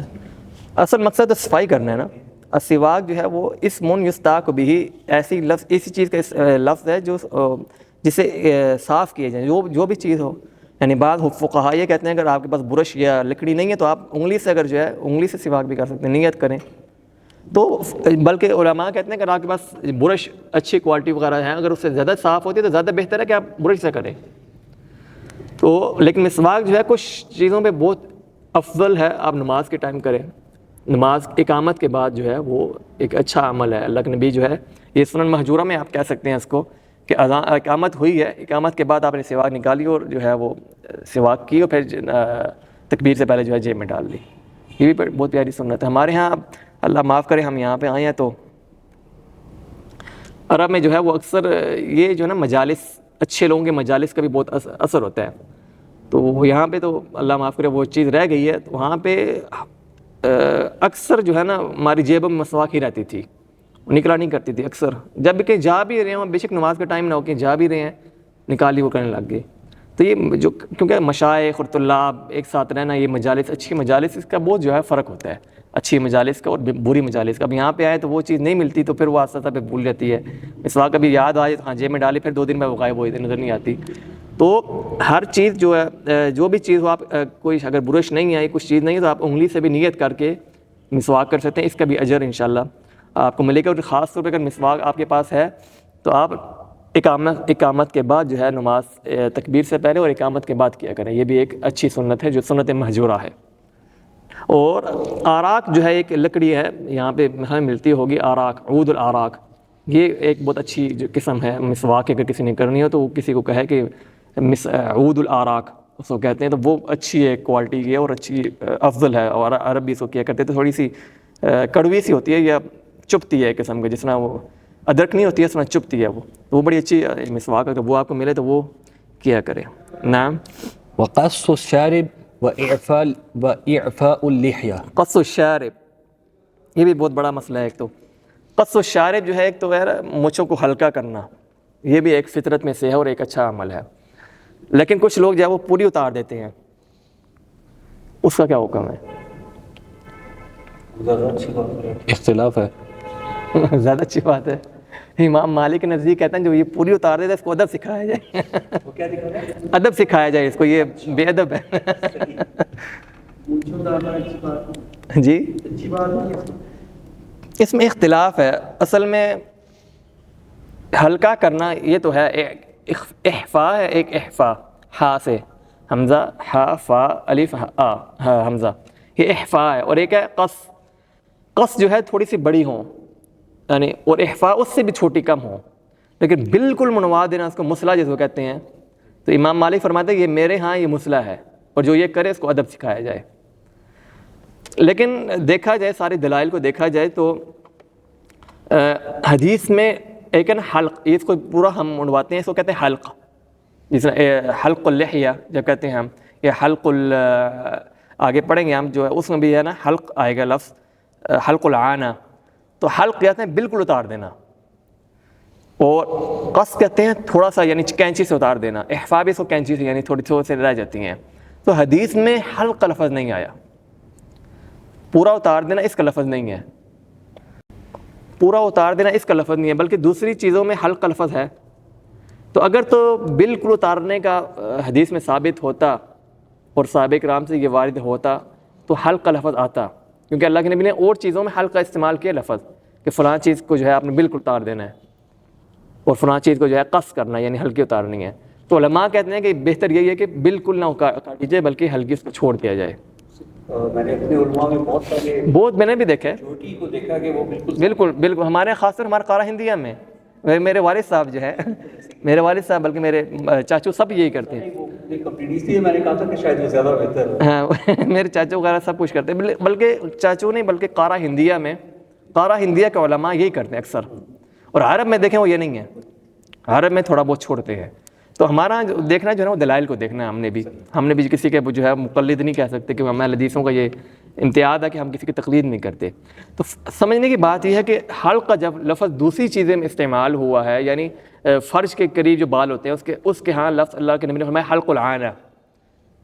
اصل مقصد تو صفائی کرنا ہے نا. السواک جو ہے وہ اسم یستاق بھی، ایسی چیز کا لفظ ہے جو جسے صاف کیے جائیں جو بھی چیز ہو. یعنی بعض فقہا یہ کہتے ہیں اگر آپ کے پاس برش یا لکڑی نہیں ہے تو آپ انگلی سے اگر جو ہے انگلی سے سواک بھی کر سکتے ہیں, نیت کریں. تو بلکہ علماء کہتے ہیں کہ اگر آپ کے پاس برش اچھی کوالٹی وغیرہ ہے, اگر اس سے زیادہ صاف ہوتی ہے تو زیادہ بہتر ہے کہ آپ برش سے کریں. تو لیکن مسواک جو ہے کچھ چیزوں پہ بہت افضل ہے آپ نماز کے ٹائم کریں. نماز اقامت کے بعد جو ہے وہ ایک اچھا عمل ہے. اللہ کے نبی جو ہے یہ سنن مہجورہ میں آپ کہہ سکتے ہیں اس کو کہ اقامت ہوئی ہے, اقامت کے بعد آپ نے سواک نکالی اور جو ہے وہ سواک کی اور پھر تکبیر سے پہلے جو ہے جیب میں ڈال دی. یہ بھی بہت پیاری سنت ہے. ہمارے ہاں اللہ معاف کرے ہم یہاں پہ آئے ہیں تو عرب میں جو ہے وہ اکثر یہ جو ہے نا مجالس, اچھے لوگوں کے مجالس کا بھی بہت اثر ہوتا ہے. تو یہاں پہ تو اللہ معاف کرے وہ چیز رہ گئی ہے. تو وہاں پہ اکثر جو ہے نا ہماری جیب میں مسواک ہی رہتی تھی, نکلا نہیں کرتی تھی اکثر. جب کہ جا بھی رہے ہیں, بے شک نماز کا ٹائم نہ ہو کہ جا بھی رہے ہیں, نکالی وہ کرنے لگ گئے. تو یہ جو کیونکہ مشائخ اور طلاب ایک ساتھ رہنا, یہ مجالس اچھی مجالس, اس کا بہت جو ہے فرق ہوتا ہے اچھی مجالس کا اور بری مجالس کا. اب یہاں پہ آئے تو وہ چیز نہیں ملتی تو پھر وہ آستہ آستہ پہ بھول جاتی ہے. مسواک کبھی یاد آئے ہاں جیب میں ڈالی, پھر 2 دن میں وہ غائب ہو جاتی, نظر نہیں آتی. تو ہر چیز جو ہے جو بھی چیز ہو, آپ کوئی اگر برش نہیں آئی کچھ چیز نہیں ہے تو آپ انگلی سے بھی نیت کر کے مسواک کر سکتے ہیں. اس کا بھی اجر انشاءاللہ آپ کو ملے گا. اور خاص طور پہ اگر مسواک آپ کے پاس ہے تو آپ اقامت کے بعد جو ہے نماز تکبیر سے پہلے اور اقامت کے بعد کیا کریں. یہ بھی ایک اچھی سنت ہے جو سنت مہجورہ ہے. اور آراک جو ہے ایک لکڑی ہے, یہاں پہ ہمیں ملتی ہوگی آراک, عود الاراک. یہ ایک بہت اچھی جو قسم ہے مسواک, اگر کسی نے کرنی ہو تو وہ کسی کو کہے کہ عود الاراک اس کو کہتے ہیں, تو وہ اچھی ہے کوالٹی کی ہے اور اچھی افضل ہے. اور عرب بھی اس کو کیا کرتے تو تھوڑی سی کڑوی سی ہوتی ہے یا چپتی ہے ایک قسم کی, جس طرح وہ ادرک نہیں ہوتی ہے اس طرح چپتی ہے وہ بڑی اچھی مسواک ہے. وہ آپ کو ملے تو وہ کیا کرے. نعم. وقص الشارب وإعفاء اللحية. قص الشارب یہ بھی بہت بڑا مسئلہ ہے. ایک تو قص الشارب جو ہے ایک تو مچھوں کو ہلکا کرنا, یہ بھی ایک فطرت میں سے ہے اور ایک اچھا عمل ہے. لیکن کچھ لوگ جو ہے وہ پوری اتار دیتے ہیں, اس کا کیا حکم ہے؟ اختلاف ہے. زیادہ اچھی بات ہے. امام مالک کے نزدیک کہتے ہیں جو یہ پوری اتار دیتا ہے اس کو ادب سکھایا جائے. ادب سکھایا جائے اس کو, یہ بے ادب ہے. جی اس میں اختلاف ہے. اصل میں ہلکا کرنا یہ تو ہے, احفا ہے, ایک احفا ہا سے حمزہ ہا فا الف آ حمزہ, یہ احفا ہے. اور ایک ہے قص جو ہے تھوڑی سی بڑی ہوں یعنی, اور احفا اس سے بھی چھوٹی کم ہو, لیکن بالکل منوا دینا اس کو مسئلہ جس کو کہتے ہیں. تو امام مالک فرماتے ہیں یہ میرے ہاں یہ مسئلہ ہے, اور جو یہ کرے اس کو ادب سکھایا جائے. لیکن دیکھا جائے سارے دلائل کو دیکھا جائے تو حدیث میں ایک ہے نا حلق, اس کو پورا ہم منواتے ہیں, اس کو کہتے ہیں حلق. جس حلق اللحیہ جب کہتے ہیں ہم, یہ حلق آگے پڑھیں گے ہم جو ہے اس میں بھی ہے نا حلق آئے گا لفظ, حلق العانہ. تو حلق کہتے ہیں بالکل اتار دینا, اور قص کہتے ہیں تھوڑا سا یعنی کینچی سے اتار دینا. احفا بھی اس کو کینچی سے یعنی تھوڑی تھوڑی سے رہ جاتی ہیں. تو حدیث میں حلق کا لفظ نہیں آیا, پورا اتار دینا اس کا لفظ نہیں ہے, پورا اتار دینا اس کا لفظ نہیں ہے, بلکہ دوسری چیزوں میں حلق کا لفظ ہے. تو اگر تو بالکل اتارنے کا حدیث میں ثابت ہوتا اور صحابہ کرام سے یہ وارد ہوتا تو حلق کا لفظ آتا, کیونکہ اللہ کے نبی نے اور چیزوں میں حلق کا استعمال کیا لفظ کہ فلاں چیز کو جو ہے آپ نے بالکل اتار دینا ہے اور فلاں چیز کو جو ہے قص کرنا ہے یعنی ہلکی اتارنی ہے. تو علماء کہتے ہیں کہ بہتر یہی ہے کہ بالکل نہ کاٹی جائے بلکہ ہلکی اس کو چھوڑ دیا جائے. میں نے اپنے علماء میں بہت میں نے بھی دیکھا ہے چھوٹی کو دیکھا کہ وہ بالکل ہمارے خاص طور ہمارے قارہ ہندیہ میں میرے والد صاحب جو ہے میرے والد صاحب بلکہ میرے چاچو سب یہی کرتے ہیں. میں نے کہا تھا کہ شاید وہ زیادہ بہتر ہے. ہاں میرے چاچو وغیرہ سب کچھ کرتے ہیں, بلکہ چاچو نہیں بلکہ قارہ ہندیہ میں, قارہ ہندیہ کے علماء یہی کرتے ہیں اکثر. اور عرب میں دیکھیں وہ یہ نہیں ہے, عرب میں تھوڑا بہت چھوڑتے ہیں. تو ہمارا جو دیکھنا جو ہے وہ دلائل کو دیکھنا ہے. ہم نے بھی کسی کے جو ہے مقلد نہیں کہہ سکتے کہ ہمیں حدیثوں کا یہ امتیاز ہے کہ ہم کسی کی تقلید نہیں کرتے. تو سمجھنے کی بات یہ ہے کہ حلق کا جب لفظ دوسری چیزیں میں استعمال ہوا ہے, یعنی فرج کے قریب جو بال ہوتے ہیں اس کے ہاں لفظ اللہ کے نبی نے فرمایا حلق العانہ,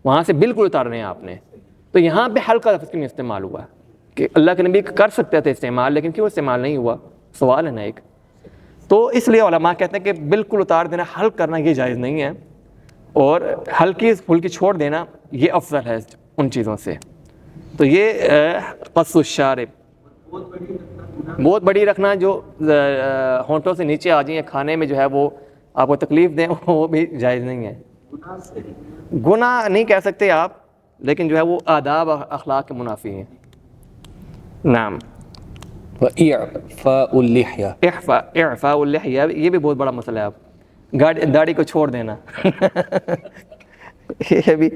وہاں سے بالکل اتارنے ہیں آپ نے. تو یہاں پہ حلق کا لفظ کیوں استعمال ہوا کہ اللہ کے نبی کر سکتے تھے استعمال, لیکن کیوں استعمال نہیں ہوا؟ سوال ہے نا ایک. تو اس لیے علماء کہتے ہیں کہ بالکل اتار دینا، حلق کرنا یہ جائز نہیں ہے، اور ہلکی پھلکی چھوڑ دینا یہ افضل ہے ان چیزوں سے۔ تو یہ قص الشارب، بہت بڑی رکھنا جو ہونٹوں سے نیچے آ جائیں کھانے میں جو ہے وہ آپ کو تکلیف دیں، وہ بھی جائز نہیں ہے۔ گناہ نہیں کہہ سکتے آپ، لیکن جو ہے وہ آداب اور اخلاق کے منافی ہیں۔ نعم۔ وإعفاء اللحية، اعفاء اللحیہ، یہ بھی بہت بڑا مسئلہ ہے۔ آپ داڑھی کو چھوڑ دینا یہ بھی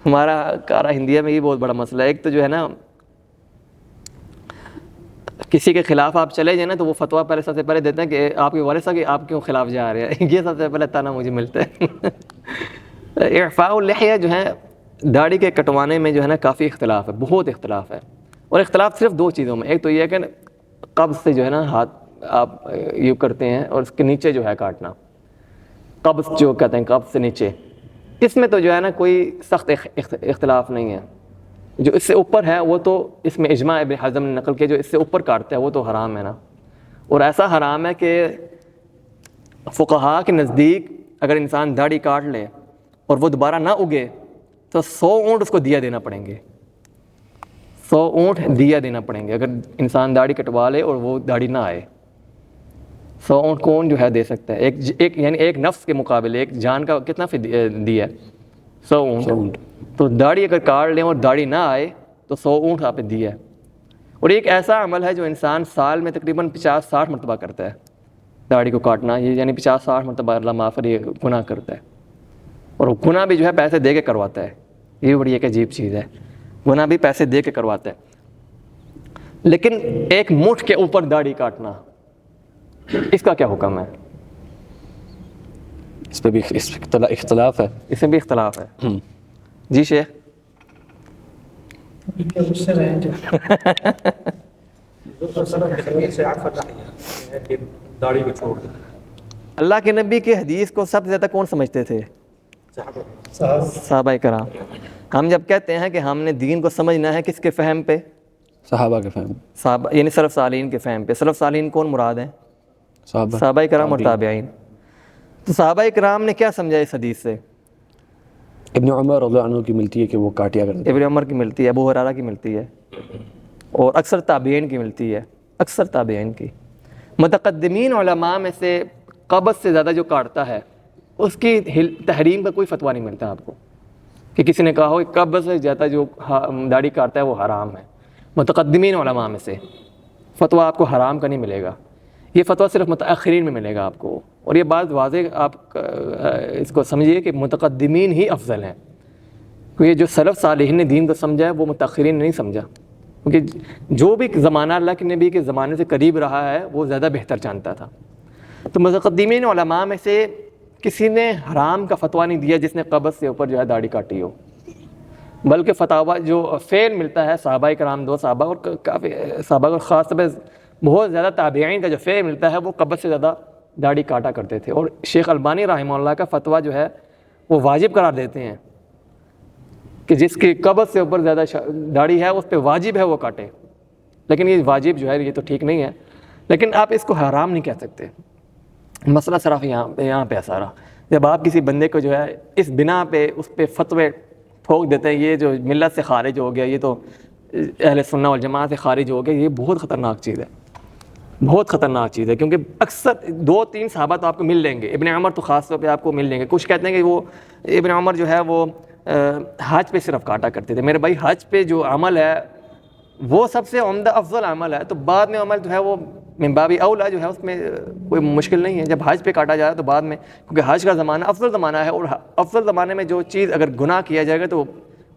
ہمارا کارا ہندیہ میں یہ بہت بڑا مسئلہ ہے۔ ایک تو جو ہے نا کسی کے خلاف آپ چلے جائیں نا تو وہ فتویٰ پہلے سب سے پہلے دیتے ہیں کہ آپ کے والد صاحب کہ آپ کیوں خلاف جا رہے ہیں، یہ سب سے پہلے تانا مجھے ملتا ہے۔ اعفاء اللحیہ جو ہے داڑھی کے کٹوانے میں جو ہے نا کافی اختلاف ہے، بہت اختلاف ہے، اور اختلاف صرف دو چیزوں میں۔ ایک تو یہ ہے کہ قبض سے جو ہے نا ہاتھ آپ یوں کرتے ہیں، اور اس کے نیچے جو ہے کاٹنا، قبض جو کہتے ہیں قبض سے نیچے، اس میں تو جو ہے نا کوئی سخت اختلاف نہیں ہے۔ جو اس سے اوپر ہے وہ تو اس میں اجماع ابن حزم نے نقل کیا، جو اس سے اوپر کاٹتا ہے وہ تو حرام ہے نا، اور ایسا حرام ہے کہ فقہاء کے نزدیک اگر انسان داڑھی کاٹ لے اور وہ دوبارہ نہ اگے تو 100 اونٹ اس کو دیا دینا پڑیں گے، 100 اونٹ دیا دینا پڑیں گے اگر انسان داڑھی کٹوا لے اور وہ داڑھی نہ آئے۔ 100 اونٹ کون جو ہے دے سکتا ہے؟ ایک یعنی ایک نفس کے مقابلے ایک جان کا کتنا دیا ہے؟ 100 اونٹ۔ تو داڑھی اگر کاٹ لیں اور داڑھی نہ آئے تو 100 اونٹ آپ نے دیا ہے۔ اور ایک ایسا عمل ہے جو انسان سال میں تقریباً 50-60 مرتبہ کرتا ہے، داڑھی کو کاٹنا، یہ یعنی 50-60 مرتبہ اللہ معاف کرے گناہ کرتا ہے، اور وہ گناہ بھی جو ہے پیسے دے کے کرواتا ہے۔ یہ بڑی ایک عجیب چیز ہے، گناہ بھی پیسے دے کے کرواتا ہے۔ لیکن ایک مٹھ کے اوپر داڑھی کاٹنا، اس کا کیا حکم ہے؟ اس پہ بھی اختلاف ہے، اس میں بھی اختلاف ہے۔ جی شیخ، اس سے رہیں جو داڑھی کو چھوڑ دیں۔ اللہ کے نبی کی حدیث کو سب سے زیادہ کون سمجھتے تھے؟ صحابہ کرام۔ ہم جب کہتے ہیں کہ ہم نے دین کو سمجھنا ہے کس کے فہم پہ؟ صحابہ کے فہم، صحابہ یعنی سلف صالحین کے فہم پہ۔ سلف صالحین کون مراد ہیں؟ صحابہ کرام اور تابعین۔ تو صحابہ کرام نے کیا سمجھا اس حدیث سے؟ ابن عمر رضی اللہ عنہ کی ملتی ہے کہ وہ کاٹیا کرتے، ابن عمر کی ملتی ہے، ابو ہریرہ کی ملتی ہے، اور اکثر تابعین کی ملتی ہے، اکثر تابعین کی۔ متقدمین علماء میں سے قبض سے زیادہ جو کاٹتا ہے اس کی تحریم کا کوئی فتویٰ نہیں ملتا آپ کو کہ کسی نے کہا ہو کہ قبض سے زیادہ جو داڑھی کاٹتا ہے وہ حرام ہے۔ متقدمین علماء میں سے فتویٰ آپ کو حرام کا نہیں ملے گا، یہ فتویٰ صرف متأخرین میں ملے گا آپ کو۔ اور یہ بات واضح آپ اس کو سمجھیے کہ متقدمین ہی افضل ہیں، کیونکہ یہ جو سلف صالحین نے دین کو سمجھا ہے وہ متأخرین نے نہیں سمجھا، کیونکہ جو بھی زمانہ اللہ کے نبی کے زمانے سے قریب رہا ہے وہ زیادہ بہتر جانتا تھا۔ تو متقدمین علماء میں سے کسی نے حرام کا فتویٰ نہیں دیا جس نے قبض سے اوپر جو ہے داڑھی کاٹی ہو، بلکہ فتاویٰ جو فعل ملتا ہے صحابہ کرام، دو صحابہ اور کافی صحابہ اور خاص طور پہ بہت زیادہ تابعین کا جو فعل ملتا ہے وہ قبض سے زیادہ داڑھی کاٹا کرتے تھے۔ اور شیخ البانی رحمہ اللہ کا فتویٰ جو ہے وہ واجب قرار دیتے ہیں کہ جس کی قبض سے اوپر زیادہ داڑھی ہے اس پہ واجب ہے وہ کاٹے، لیکن یہ واجب جو ہے یہ تو ٹھیک نہیں ہے، لیکن آپ اس کو حرام نہیں کہہ سکتے۔ مسئلہ صرف یہاں پہ سارا، جب آپ کسی بندے کو جو ہے اس بنا پہ اس پہ فتوے ٹھوک دیتے ہیں یہ جو ملت سے خارج ہو گیا، یہ تو اہل سنہ والجماعت سے خارج ہو گیا، یہ بہت خطرناک چیز ہے، بہت خطرناک چیز ہے۔ کیونکہ اکثر 2-3 صحابہ تو آپ کو مل لیں گے، ابن عمر تو خاص طور پہ آپ کو مل لیں گے۔ کچھ کہتے ہیں کہ وہ ابن عمر جو ہے وہ حج پہ صرف کاٹا کرتے تھے۔ میرے بھائی حج پہ جو عمل ہے وہ سب سے عمدہ افضل عمل ہے، تو بعد میں عمل جو ہے وہ من باب اولا جو ہے اس میں کوئی مشکل نہیں ہے۔ جب حج پہ کاٹا جائے تو بعد میں، کیونکہ حج کا زمانہ افضل زمانہ ہے، اور افضل زمانے میں جو چیز اگر گناہ کیا جائے گا تو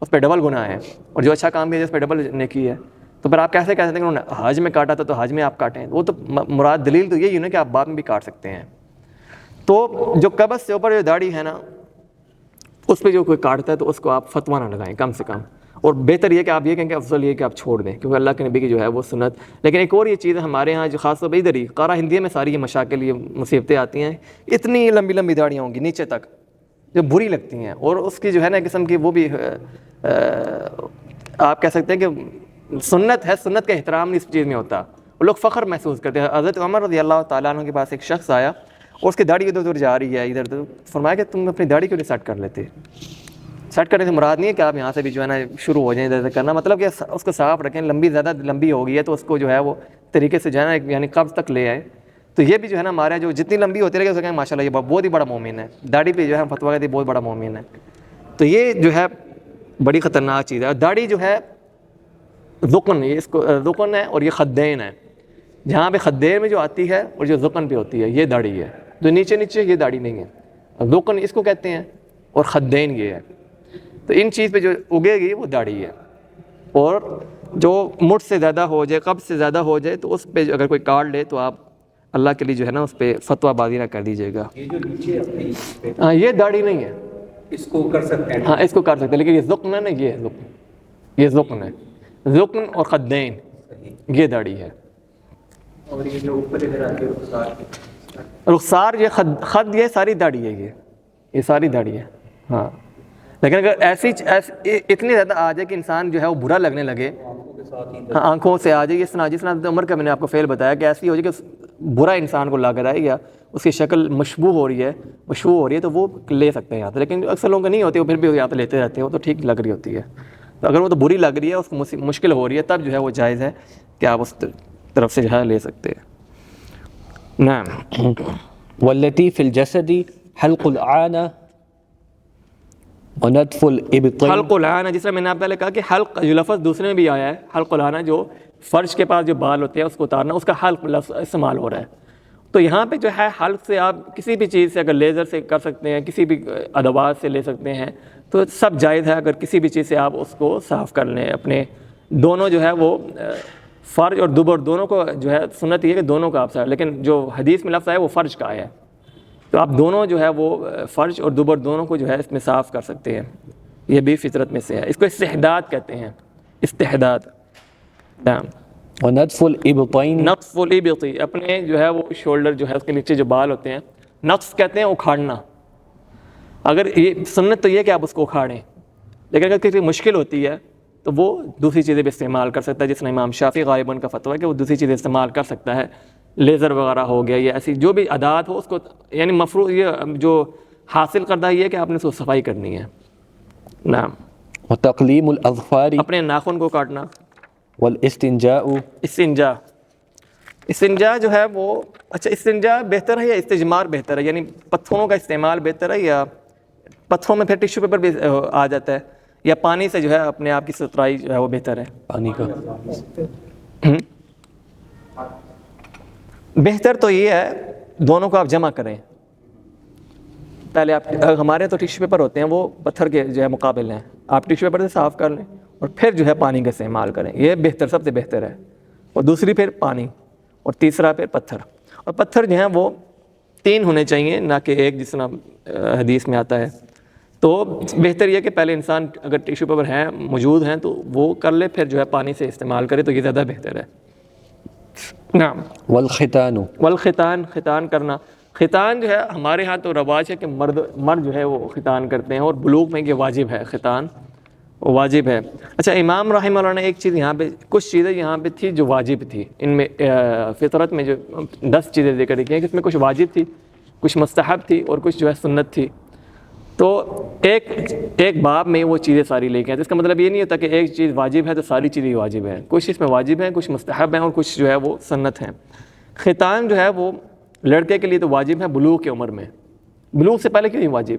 اس پہ ڈبل گناہ ہے، اور جو اچھا کام کیا جائے اس پہ ڈبل نیکی ہے۔ تو پھر آپ کیسے کہہ سکتے ہیں کہ انہوں نے حج میں کاٹا تھا تو حج میں آپ کاٹیں؟ وہ تو مراد دلیل تو یہی ہے نا کہ آپ بعد میں بھی کاٹ سکتے ہیں۔ تو جو قبض سے اوپر جو داڑھی ہے نا اس پہ جو کوئی کاٹتا ہے تو اس کو آپ فتویٰ نہ لگائیں کم سے کم، اور بہتر یہ کہ آپ یہ کہیں کہ افضل یہ کہ آپ چھوڑ دیں، کیونکہ اللہ کے نبی کی جو ہے وہ سنت۔ لیکن ایک اور یہ چیز ہے ہمارے ہاں جو خاص طور پہ ادھر ہی قارا ہندیہ میں ساری یہ مشاکل یہ مصیبتیں آتی ہیں، اتنی لمبی لمبی داڑیاں ہوں گی نیچے تک جو بری لگتی ہیں، اور اس کی جو ہے نا قسم کی وہ بھی آپ کہہ سکتے ہیں کہ سنت ہے، سنت کا احترام نہیں اس چیز میں ہوتا، وہ لوگ فخر محسوس کرتے ہیں. حضرت عمر رضی اللہ تعالیٰ عنہ کے پاس ایک شخص آیا اور اس کی داڑھی ادھر ادھر جا رہی ہے ادھر ادھر. فرمایا کہ تم اپنی داڑھی کیوں نہیں سیٹ کر لیتے؟ سیٹ کرنے سے مراد نہیں ہے کہ آپ یہاں سے بھی جو ہے نا شروع ہو جائیں ادھر ادھر کرنا, مطلب کہ اس کو صاف رکھیں. لمبی زیادہ لمبی ہو گئی ہے تو اس کو جو ہے وہ طریقے سے جو ہے نا یعنی قبض تک لے آئے. تو یہ بھی جو ہے نا ہمارا جو جتنی لمبی ہوتی رہے گی اس کو کہیں ماشاء اللہ یہ بہت ہی بڑا مومن ہے. داڑھی پہ جو ہے فتویٰ کہتے ہیں بہت بڑا مومن ہے. تو یہ جو ہے بڑی خطرناک چیز ہے. اور داڑھی جو ہے ذقن, یہ اس کو ذقن ہے اور یہ خدین ہے. جہاں پہ خدین میں جو آتی ہے اور جو ذقن پہ ہوتی ہے یہ داڑھی ہے. جو نیچے نیچے یہ داڑھی نہیں ہے. ذقن اس کو کہتے ہیں اور خدین یہ ہے. تو ان چیز پہ جو اگے گی وہ داڑھی ہے. اور جو مٹھ سے زیادہ ہو جائے, قبض سے زیادہ ہو جائے تو اس پہ اگر کوئی کاٹ لے تو آپ اللہ کے لیے جو ہے نا اس پہ فتویٰ بازی نہ کر دیجیے گا. یہ جو نیچے اپنی اس پہ ہاں یہ داڑھی نہیں ہے, اس کو کر سکتے ہیں. ہاں اس کو کر سکتے ہیں, لیکن یہ ذقن ہے نا, یہ ہے ذقن, یہ ذقن ہے. ذقن اور خدین یہ داڑھی ہے. اور یہ جو اوپر ادھر آتی ہے رخسار کی, رخسار یہ خد یہ ساری داڑھی ہے, یہ ساری داڑھی ہے. ہاں لیکن اگر ایسی اتنی زیادہ آ جائے کہ انسان جو ہے وہ برا لگنے لگے, ہاں آنکھوں سے آ جائے, جس طرح عمر کا میں نے آپ کو فعل بتایا کہ ایسی ہو جائے کہ برا انسان کو لگ رہا ہے یا اس کی شکل مشبوہ ہو رہی ہے تو وہ لے سکتے ہیں یہاں سے. لیکن اکثر لوگوں کا نہیں ہوتی, وہ پھر بھی یہاں پہ لیتے رہتے ہیں, وہ تو ٹھیک لگ رہی ہوتی ہے. تو اگر وہ تو بری لگ رہی ہے, اس کو مشکل ہو رہی ہے, تب جو ہے وہ جائز ہے کہ آپ اس طرف سے جو ہے لے سکتے ہیں. نعم. والتي في الجسد حلق العانة ونتف الإبطين. حلق العانہ, جس طرح میں نے آپ پہلے کہا کہ حلق جو لفظ دوسرے میں بھی آیا ہے, حلق العانہ جو فرش کے پاس جو بال ہوتے ہیں اس کو اتارنا, اس کا حلق لفظ استعمال ہو رہا ہے. تو یہاں پہ جو ہے حلق سے آپ کسی بھی چیز سے, اگر لیزر سے کر سکتے ہیں, کسی بھی ادوات سے لے سکتے ہیں, تو سب جائز ہے. اگر کسی بھی چیز سے آپ اس کو صاف کر لیں, اپنے دونوں جو ہے وہ فرج اور دبر دونوں کو جو ہے سنت یہ ہے کہ دونوں کا آپ صاف, لیکن جو حدیث میں لفظ ہے وہ فرج کا آیا ہے. تو آپ دونوں جو ہے وہ فرج اور دبر دونوں کو جو ہے اس میں صاف کر سکتے ہیں. یہ بھی فطرت میں سے ہے. اس کو استحداد کہتے ہیں, استحداد. ونتف الإبطين. نطف الابط, اپنے جو ہے وہ شولڈر جو ہے اس کے نیچے جو بال ہوتے ہیں, نطف کہتے ہیں اکھاڑنا. اگر یہ سنت تو یہ کہ آپ اس کو اکھاڑیں, لیکن اگر کسی مشکل ہوتی ہے تو وہ دوسری چیزیں بھی استعمال کر سکتا ہے, جس نے امام شافعی غالباً کا فتویٰ ہے کہ وہ دوسری چیزیں استعمال کر سکتا ہے. لیزر وغیرہ ہو گیا یا ایسی جو بھی عادات ہو اس کو, یعنی مفروض یہ جو حاصل کردہ یہ ہے کہ آپ نے اس کو صفائی کرنی ہے. نعم. وتقليم الأظفار اپنے ناخن کو کاٹنا. والاستنجاء. استنجا جو ہے وہ, اچھا استنجا بہتر ہے یا استجمار بہتر ہے, یعنی پتھروں کا استعمال بہتر ہے یا پتھروں میں پھر ٹیشو پیپر بھی آ جاتا ہے, یا پانی سے جو ہے اپنے آپ کی ستھرائی جو ہے وہ بہتر ہے؟ پانی کا. بہتر تو یہ ہے دونوں کو آپ جمع کریں. پہلے آپ, ہمارے تو ٹیشو پیپر ہوتے ہیں وہ پتھر کے جو ہے مقابل ہیں, آپ ٹیشو پیپر سے صاف کر لیں اور پھر جو ہے پانی کا استعمال کریں, یہ بہتر, سب سے بہتر ہے. اور دوسری پھر پانی, اور تیسرا پھر پتھر. اور پتھر جو ہیں وہ 3 ہونے چاہیے, نہ کہ 1 جس طرح حدیث میں آتا ہے. تو بہتر یہ کہ پہلے انسان اگر ٹیشو پیپر ہیں موجود ہیں تو وہ کر لے, پھر جو ہے پانی سے استعمال کرے, تو یہ زیادہ بہتر ہے. نعم. والختان. والختان, ختان کرنا. ختان جو ہے ہمارے ہاں تو رواج ہے کہ مرد جو ہے وہ ختان کرتے ہیں, اور بلوغ میں یہ واجب ہے, ختان واجب ہے. اچھا امام رحمہ اللہ نے ایک چیز یہاں پہ, کچھ چیزیں یہاں پہ تھی جو واجب تھی, ان میں فطرت میں جو 10 چیزیں ذکر کی ہیں, اس میں کچھ واجب تھی, کچھ مستحب تھی, اور کچھ جو ہے سنت تھی. تو ایک باب میں وہ چیزیں ساری لے کے ہیں. تو اس کا مطلب یہ نہیں ہوتا کہ ایک چیز واجب ہے تو ساری چیزیں واجب ہیں. کچھ اس میں واجب ہیں, کچھ مستحب ہیں, اور کچھ جو ہے وہ سنت ہیں. ختان جو ہے وہ لڑکے کے لیے تو واجب ہے بلوغ کی عمر میں. بلوغ سے پہلے کیوں نہیں واجب؟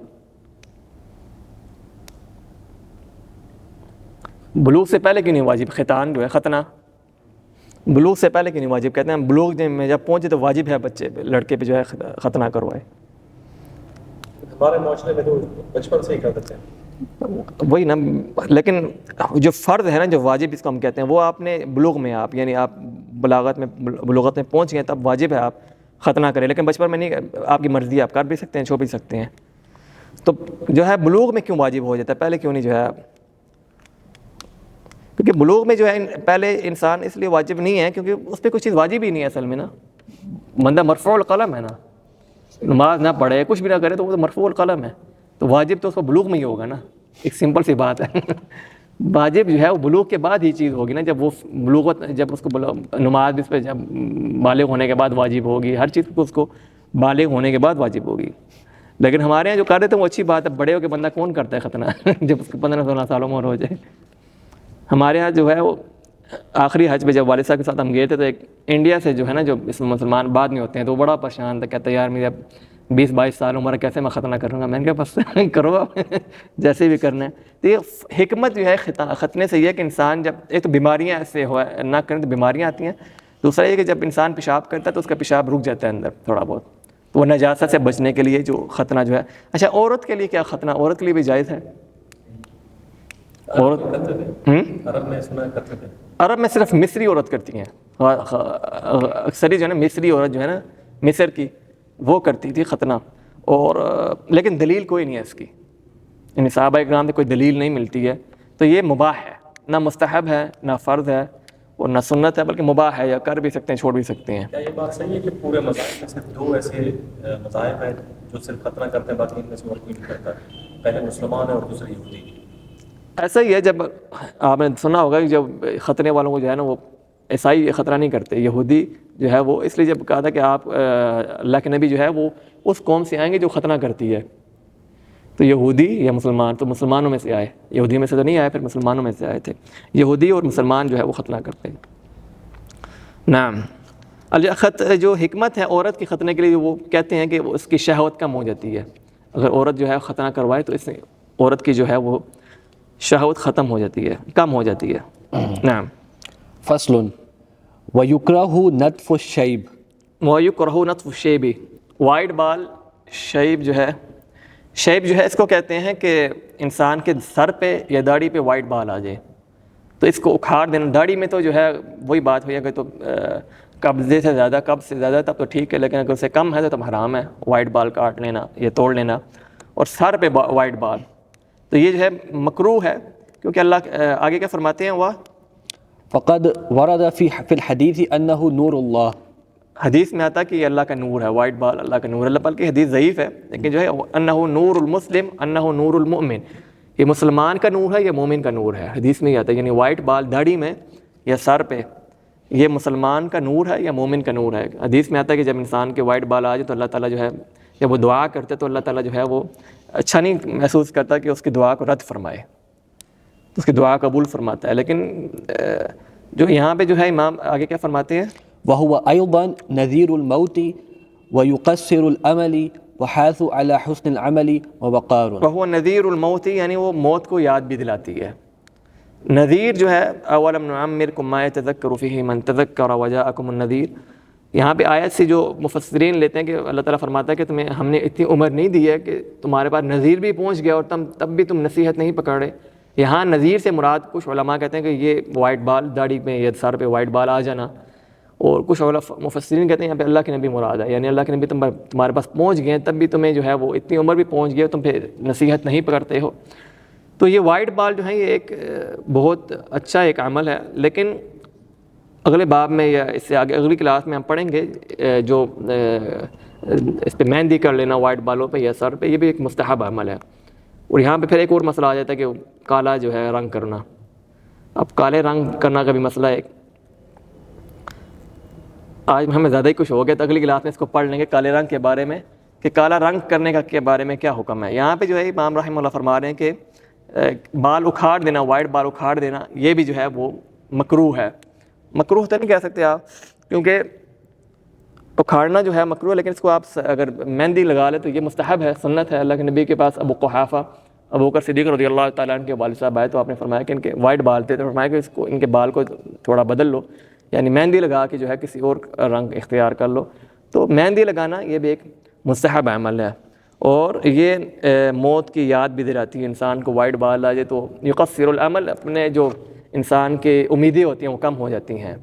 بلوغ سے پہلے کیوں نہیں واجب ختان جو ہے, ختنہ بلوغ سے پہلے کیوں نہیں واجب؟ کہتے ہیں بلوغ میں جب پہنچے تو واجب ہے بچے پہ, لڑکے پہ جو ہے ختنہ کروائے. ہمارے معاشرے میں تو بچپن سے ہی کر دیتے ہیں. وہی نا, لیکن جو فرض ہے نا, جو واجب اس کو ہم کہتے ہیں, وہ آپ نے بلوغ میں, آپ یعنی آپ بلوغت میں پہنچ گئے تب واجب ہے آپ ختنہ کریں. لیکن بچپن میں نہیں, آپ کی مرضی, آپ کر بھی سکتے ہیں, چھوڑ بھی سکتے ہیں. تو جو ہے بلوغ میں کیوں واجب ہو جاتا ہے, پہلے کیوں نہیں جو ہے؟ کیونکہ بلوغ میں جو ہے پہلے انسان اس لیے واجب نہیں ہے کیونکہ اس پہ کچھ چیز واجب ہی نہیں ہے اصل میں نا. بندہ مرفوع القلم ہے نا, نماز نہ پڑھے, کچھ بھی نہ کرے تو وہ تو مرفوع القلم ہے. تو واجب تو اس کو بلوغ میں ہی ہوگا نا, ایک سمپل سی بات ہے. واجب جو ہے وہ بلوغ کے بعد ہی چیز ہوگی نا, جب وہ بلوغت, جب اس کو نماز بھی اس پہ جب بالغ ہونے کے بعد واجب ہوگی, ہر چیز کو اس کو بالغ ہونے کے بعد واجب ہوگی. لیکن ہمارے یہاں جو کر رہے تھے وہ اچھی بات ہے, بڑے ہو کے بندہ کون کرتا ہے ختنہ جب اس کو 15-16 سالوں میں ہو جائے. ہمارے یہاں جو ہے وہ آخری حج پہ جب والد صاحب کے ساتھ ہم گئے تھے تو ایک انڈیا سے جو ہے نا جو اس میں مسلمان بعد میں ہوتے ہیں تو وہ بڑا پریشان تھا, کہتا ہے یار میرا 20-22 سال عمر کیسے میں ختنہ کروں گا. میں نے کہا بس کرو جیسے بھی کرنا ہے. تو یہ حکمت جو ہے ختنے سے یہ ہے کہ انسان جب ایک تو بیماریاں ایسے نہ کریں تو بیماریاں آتی ہیں, دوسرا یہ کہ جب انسان پیشاب کرتا ہے تو اس کا پیشاب رک جاتا ہے اندر تھوڑا بہت, تو وہ نجاست سے بچنے کے لیے جو ختنہ جو ہے. اچھا عورت کے لیے کیا ختنہ, عورت کے لیے بھی جائز ہے؟ عرب میں سنا کرتے تھے, عرب میں صرف مصری عورت کرتی ہیں, اکثری جو ہے نا مصری عورت جو ہے نا مصر کی وہ کرتی تھی ختنہ, اور لیکن دلیل کوئی نہیں ہے اس کی, یعنی صحابہ اکرام سے کوئی دلیل نہیں ملتی ہے. تو یہ مباح ہے, نہ مستحب ہے نہ فرض ہے اور نہ سنت ہے, بلکہ مباح ہے, یا کر بھی سکتے ہیں چھوڑ بھی سکتے ہیں. کیا یہ بات صحیح ہے کہ پورے مذاہب میں صرف 2 ایسے مذاہب ہیں جو صرف ختنہ کرتے ہیں, باقی ان میں سے اور کوئی نہیں کرتا؟ پہلے مسلمان ہے اور دوسرے یہودی. ایسا ہی ہے, جب آپ نے سنا ہوگا کہ جب ختنے والوں کو جو ہے نا وہ عیسائی ختنہ نہیں کرتے, یہودی جو ہے وہ, اس لیے جب کہا تھا کہ آپ اللہ کے نبی جو ہے وہ اس قوم سے آئیں گے جو ختنہ کرتی ہے, تو یہودی یا مسلمان, تو مسلمانوں میں سے آئے, یہودی میں سے تو نہیں آئے, پھر مسلمانوں میں سے آئے تھے. یہودی اور مسلمان جو ہے وہ ختنہ کرتے ہیں. نعم. جو حکمت ہے عورت کے ختنے کے لیے وہ کہتے ہیں کہ وہ اس کی شہوت کم ہو جاتی ہے, اگر عورت جو ہے ختنہ کروائے تو اس سے عورت کی جو ہے وہ شہوت ختم ہو جاتی ہے, کم ہو جاتی ہے. نعم. فصل وَيُكْرَهُ نَتْفُ الشَّيْبِ, وَيُكْرَهُ نَتْفُ الشَّيْبِ, وائٹ بال شیب جو ہے, شیب جو ہے اس کو کہتے ہیں کہ انسان کے سر پہ یا داڑھی پہ وائٹ بال آ جائے تو اس کو اکھاڑ دینا. داڑھی میں تو جو ہے وہی بات ہوئی, اگر تو قبضے سے زیادہ, قبض سے زیادہ تب تو ٹھیک ہے, لیکن اگر اس سے کم ہے تو تب حرام ہے وائٹ بال کاٹ لینا یا توڑ لینا. اور سر پہ وائٹ بال تو یہ جو ہے مکروہ ہے, کیونکہ اللہ آگے کیا فرماتے ہیں, وہ فقد ورد فی الحدیث انہ نور اللہ, حدیث میں آتا کہ یہ اللہ کا نور ہے, وائٹ بال اللہ کا نور ہے. اللہ بلکہ حدیث ضعیف ہے, لیکن جو ہے انہ نور المسلم انہ نور المؤمن, یہ مسلمان کا نور ہے یا مومن کا نور ہے, حدیث میں ہی آتا ہے. یعنی وائٹ بال داڑھی میں یا سر پہ یہ مسلمان کا نور ہے یا مومن کا نور ہے. حدیث میں آتا ہے کہ جب انسان کے وائٹ بال آ جائے تو اللہ تعالیٰ جو ہے, جب وہ دعا کرتے تو اللہ تعالیٰ جو ہے وہ اچھا نہیں محسوس کرتا کہ اس کی دعا کو رد فرمائے, تو اس کی دعا قبول فرماتا ہے. لیکن جو یہاں پہ جو ہے امام آگے کیا فرماتے ہیں, وهو أيضا نذير الموت ويقصر الأمل وحاث على حسن العمل ووقار. وهو نذیر الموت, یعنی وہ موت کو یاد بھی دلاتی ہے. نذیر جو ہے اولم نعمرکم ما یتذکر فیہ من تذکر وجاءکم النذیر, یہاں پہ آیت سے جو مفسرین لیتے ہیں کہ اللہ تعالیٰ فرماتا ہے کہ تمہیں ہم نے اتنی عمر نہیں دی ہے کہ تمہارے پاس نذیر بھی پہنچ گیا اور تب بھی تم نصیحت نہیں پکڑے. یہاں نذیر سے مراد کچھ علماء کہتے ہیں کہ یہ وائٹ بال داڑھی پہ یا سر پہ وائٹ بال آ جانا, اور کچھ مفسرین کہتے ہیں یہاں پہ اللہ کے نبی مراد ہے, یعنی اللہ کے نبی تمہارے پاس پہنچ گئے ہیں تب بھی تمہیں جو ہے وہ اتنی عمر بھی پہنچ گئی تم پھر نصیحت نہیں پکڑتے ہو. تو یہ وائٹ بال جو ہے یہ ایک بہت اچھا ایک عمل ہے, لیکن اگلے باب میں یا اس سے آگے اگلی کلاس میں ہم پڑھیں گے جو اس پہ مہندی کر لینا وائٹ بالوں پہ یا سر پہ, یہ بھی ایک مستحب عمل ہے. اور یہاں پہ پھر ایک اور مسئلہ آ جاتا ہے کہ کالا جو ہے رنگ کرنا. اب کالے رنگ کرنا کا بھی مسئلہ ہے, آج ہمیں زیادہ ہی کچھ ہو گیا تو اگلی کلاس میں اس کو پڑھ لیں گے کالے رنگ کے بارے میں کہ کالا رنگ کرنے کا کے بارے میں کیا حکم ہے. یہاں پہ جو ہے امام رحمہ اللہ فرما رہے ہیں کہ بال اکھاڑ دینا, وائٹ بال اکھاڑ دینا, یہ بھی جو ہے وہ مکروہ ہے. مکروہ تو نہیں کہہ سکتے آپ, کیونکہ اکھاڑنا جو ہے مکروہ, لیکن اس کو آپ اگر مہندی لگا لیں تو یہ مستحب ہے, سنت ہے. اللہ کے نبی کے پاس ابو قحافہ ابو بکر صدیق رضی اللہ تعالیٰ عنہ کے والد صاحب آئے تو آپ نے فرمایا کہ ان کے وائٹ بال تھے, تو فرمایا کہ اس کو ان کے بال کو تھوڑا بدل لو, یعنی مہندی لگا کے جو ہے کسی اور رنگ اختیار کر لو. تو مہندی لگانا یہ بھی ایک مستحب عمل ہے, اور یہ موت کی یاد بھی دلاتی ہے. انسان کو وائٹ بال آ جائے تو یقصر العمل, اپنے جو انسان کے امیدیں ہوتی ہیں وہ کم ہو جاتی ہیں,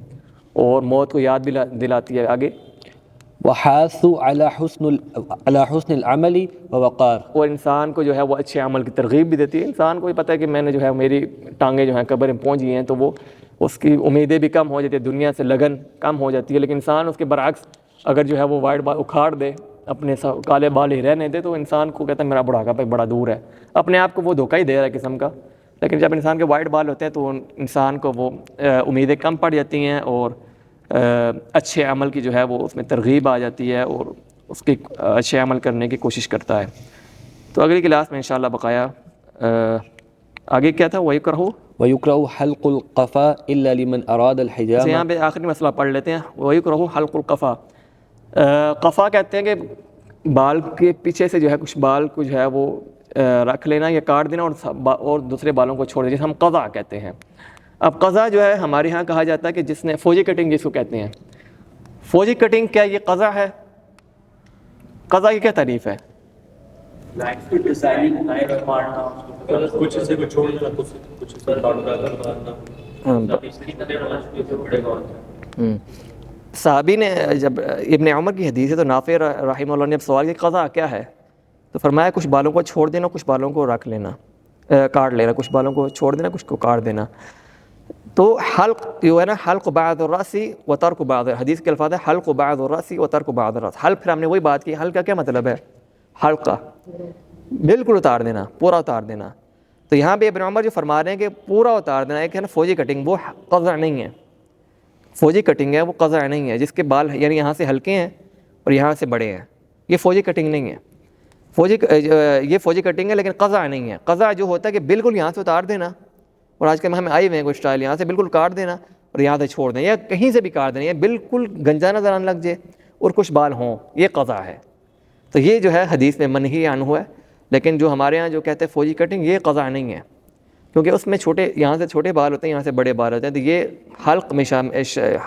اور موت کو یاد بھی دلاتی ہے. آگے وحاث على حسن العمل ووقار, اور انسان کو جو ہے وہ اچھے عمل کی ترغیب بھی دیتی ہے. انسان کو یہ پتہ ہے کہ میں نے جو ہے میری ٹانگیں جو ہیں قبر میں پہنچ گئی ہیں, تو وہ اس کی امیدیں بھی کم ہو جاتی ہیں, دنیا سے لگن کم ہو جاتی ہے. لیکن انسان اس کے برعکس اگر جو ہے وہ وائٹ بال اکھاڑ دے, اپنے کالے بال ہی رہنے دے, تو انسان کو کہتا ہے میرا بڑھاپا پہ بڑا دور ہے, اپنے آپ کو وہ دھوکہ ہی دے رہا ہے قسم کا. لیکن جب انسان کے وائٹ بال ہوتے ہیں تو انسان کو وہ امیدیں کم پڑ جاتی ہیں اور اچھے عمل کی جو ہے وہ اس میں ترغیب آ جاتی ہے اور اس کی اچھے عمل کرنے کی کوشش کرتا ہے. تو اگلی کلاس میں انشاءاللہ بقایا آگے کیا تھا وَيُكْرَهُ وَيُكْرَهُ حَلْقُ الْقَفَا إِلَّا لِمَنْ أَرَادَ سے الْحِجَامَ. یہاں پہ آخری مسئلہ پڑھ لیتے ہیں. وَيُكْرَهُ حَلْقُ الْقَفَا. قفا کہتے ہیں کہ بال کے پیچھے سے جو ہے کچھ بال کو جو ہے وہ رکھ لینا یا کاٹ دینا اور دوسرے بالوں کو چھوڑ دینا، جسے ہم قضا کہتے ہیں. اب قضا جو ہے ہمارے ہاں کہا جاتا ہے کہ جس نے فوجی کٹنگ جس کو کہتے ہیں. فوجی کٹنگ کیا یہ قضا ہے؟ قضا کی کیا تعریف ہے؟ کچھ حصے کو چھوڑ دینا، کچھ حصے کاٹ مارنا. صحابی نے جب ابن عمر کی حدیث ہے تو نافع رحمہ اللہ نے اب سوال کیا قضا کیا ہے؟ تو فرمایا کچھ بالوں کو چھوڑ دینا، کچھ بالوں کو رکھ لینا، کاٹ لینا، کچھ بالوں کو چھوڑ دینا، کچھ کو کاٹ دینا. تو حلق جو ہے نا، حلق بعض الراس و ترک بعض، حدیث کے الفاظ ہے حلق بعض الراس و ترک بعض الراس. حلق پھر ہم نے وہی بات کی، حلق کا کیا مطلب ہے؟ حلق کا بالکل اتار دینا، پورا اتار دینا. تو یہاں پہ ابن عمر جو فرما رہے ہیں کہ پورا اتار دینا، ایک ہے نا فوجی کٹنگ، وہ قضا نہیں ہے. فوجی کٹنگ ہے وہ قضا نہیں ہے، جس کے بال یعنی یہاں سے ہلکے ہیں اور یہاں سے بڑے ہیں، یہ فوجی کٹنگ نہیں ہے. یہ فوجی کٹنگ ہے لیکن قضا نہیں ہے. قضا جو ہوتا ہے کہ بالکل یہاں سے اتار دینا، اور آج کل ہمیں آئے ہوئے ہیں کچھ اسٹائل، یہاں سے بالکل کاٹ دینا اور یہاں سے چھوڑ دینا، یا کہیں سے بھی کاٹ دینا، یا بالکل گنجا نظر آنے لگ جائے اور کچھ بال ہوں، یہ قضا ہے. تو یہ جو ہے حدیث میں منہی عنہ ہے. لیکن جو ہمارے ہاں جو کہتے ہیں فوجی کٹنگ، یہ قضا نہیں ہے، کیونکہ اس میں چھوٹے یہاں سے چھوٹے بال ہوتے ہیں، یہاں سے بڑے بال ہوتے ہیں. تو یہ حلق میں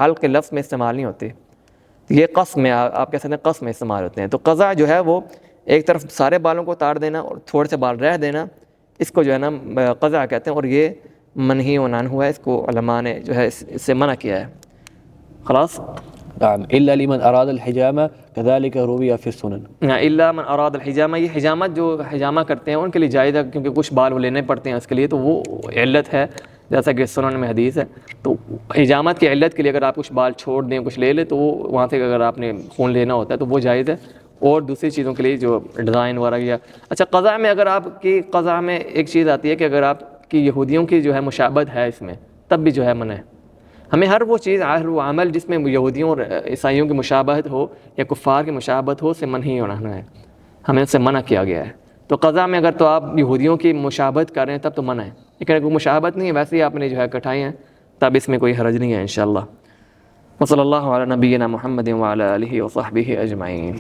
حلق کے لفظ میں استعمال نہیں ہوتے، یہ قص میں آپ کہہ سکتے ہیں قص میں استعمال ہوتے ہیں. تو قضا جو ہے وہ ایک طرف سارے بالوں کو اتار دینا اور تھوڑے سے بال رہ دینا، اس کو جو ہے نا قضا کہتے ہیں، اور یہ منہی عنہ ہے. اس کو علماء نے جو ہے اس سے منع کیا ہے. خلاص. نعم إلا لمن أراد الحجامة كذلك روي في السنن. الا من اراد الحجامہ، یہ حجامت جو حجامہ کرتے ہیں ان کے لیے جائز ہے، کیونکہ کچھ بال وہ لینے پڑتے ہیں اس کے لیے، تو وہ علت ہے جیسا کہ سنن میں حدیث ہے. تو حجامت کی علت کے لیے اگر آپ کچھ بال چھوڑ دیں، کچھ لے لیں، تو وہ وہاں سے اگر آپ نے خون لینا ہوتا ہے تو وہ جائز ہے. اور دوسری چیزوں کے لیے جو ڈیزائن وغیرہ یا اچھا قضا میں، اگر آپ کی قضا میں ایک چیز آتی ہے کہ اگر آپ کی یہودیوں کی جو ہے مشابہت ہے اس میں، تب بھی جو ہے منع ہے. ہمیں ہر وہ چیز، ہر وہ عمل جس میں یہودیوں اور عیسائیوں کی مشابہت ہو یا کفار کی مشابہت ہو، سے منہی ہونا ہے، ہمیں اس سے منع کیا گیا ہے. تو قضا میں اگر تو آپ یہودیوں کی مشابہت کر رہے ہیں تب تو منع ہے، لیکن اگر مشابہت نہیں ہے، ویسے ہی آپ نے جو ہے کٹھائی ہیں، تب اس میں کوئی حرج نہیں ہے انشاءاللہ. وصلی اللہ علی نبینا محمد وعلی آلہ وصحبہ اجمعین.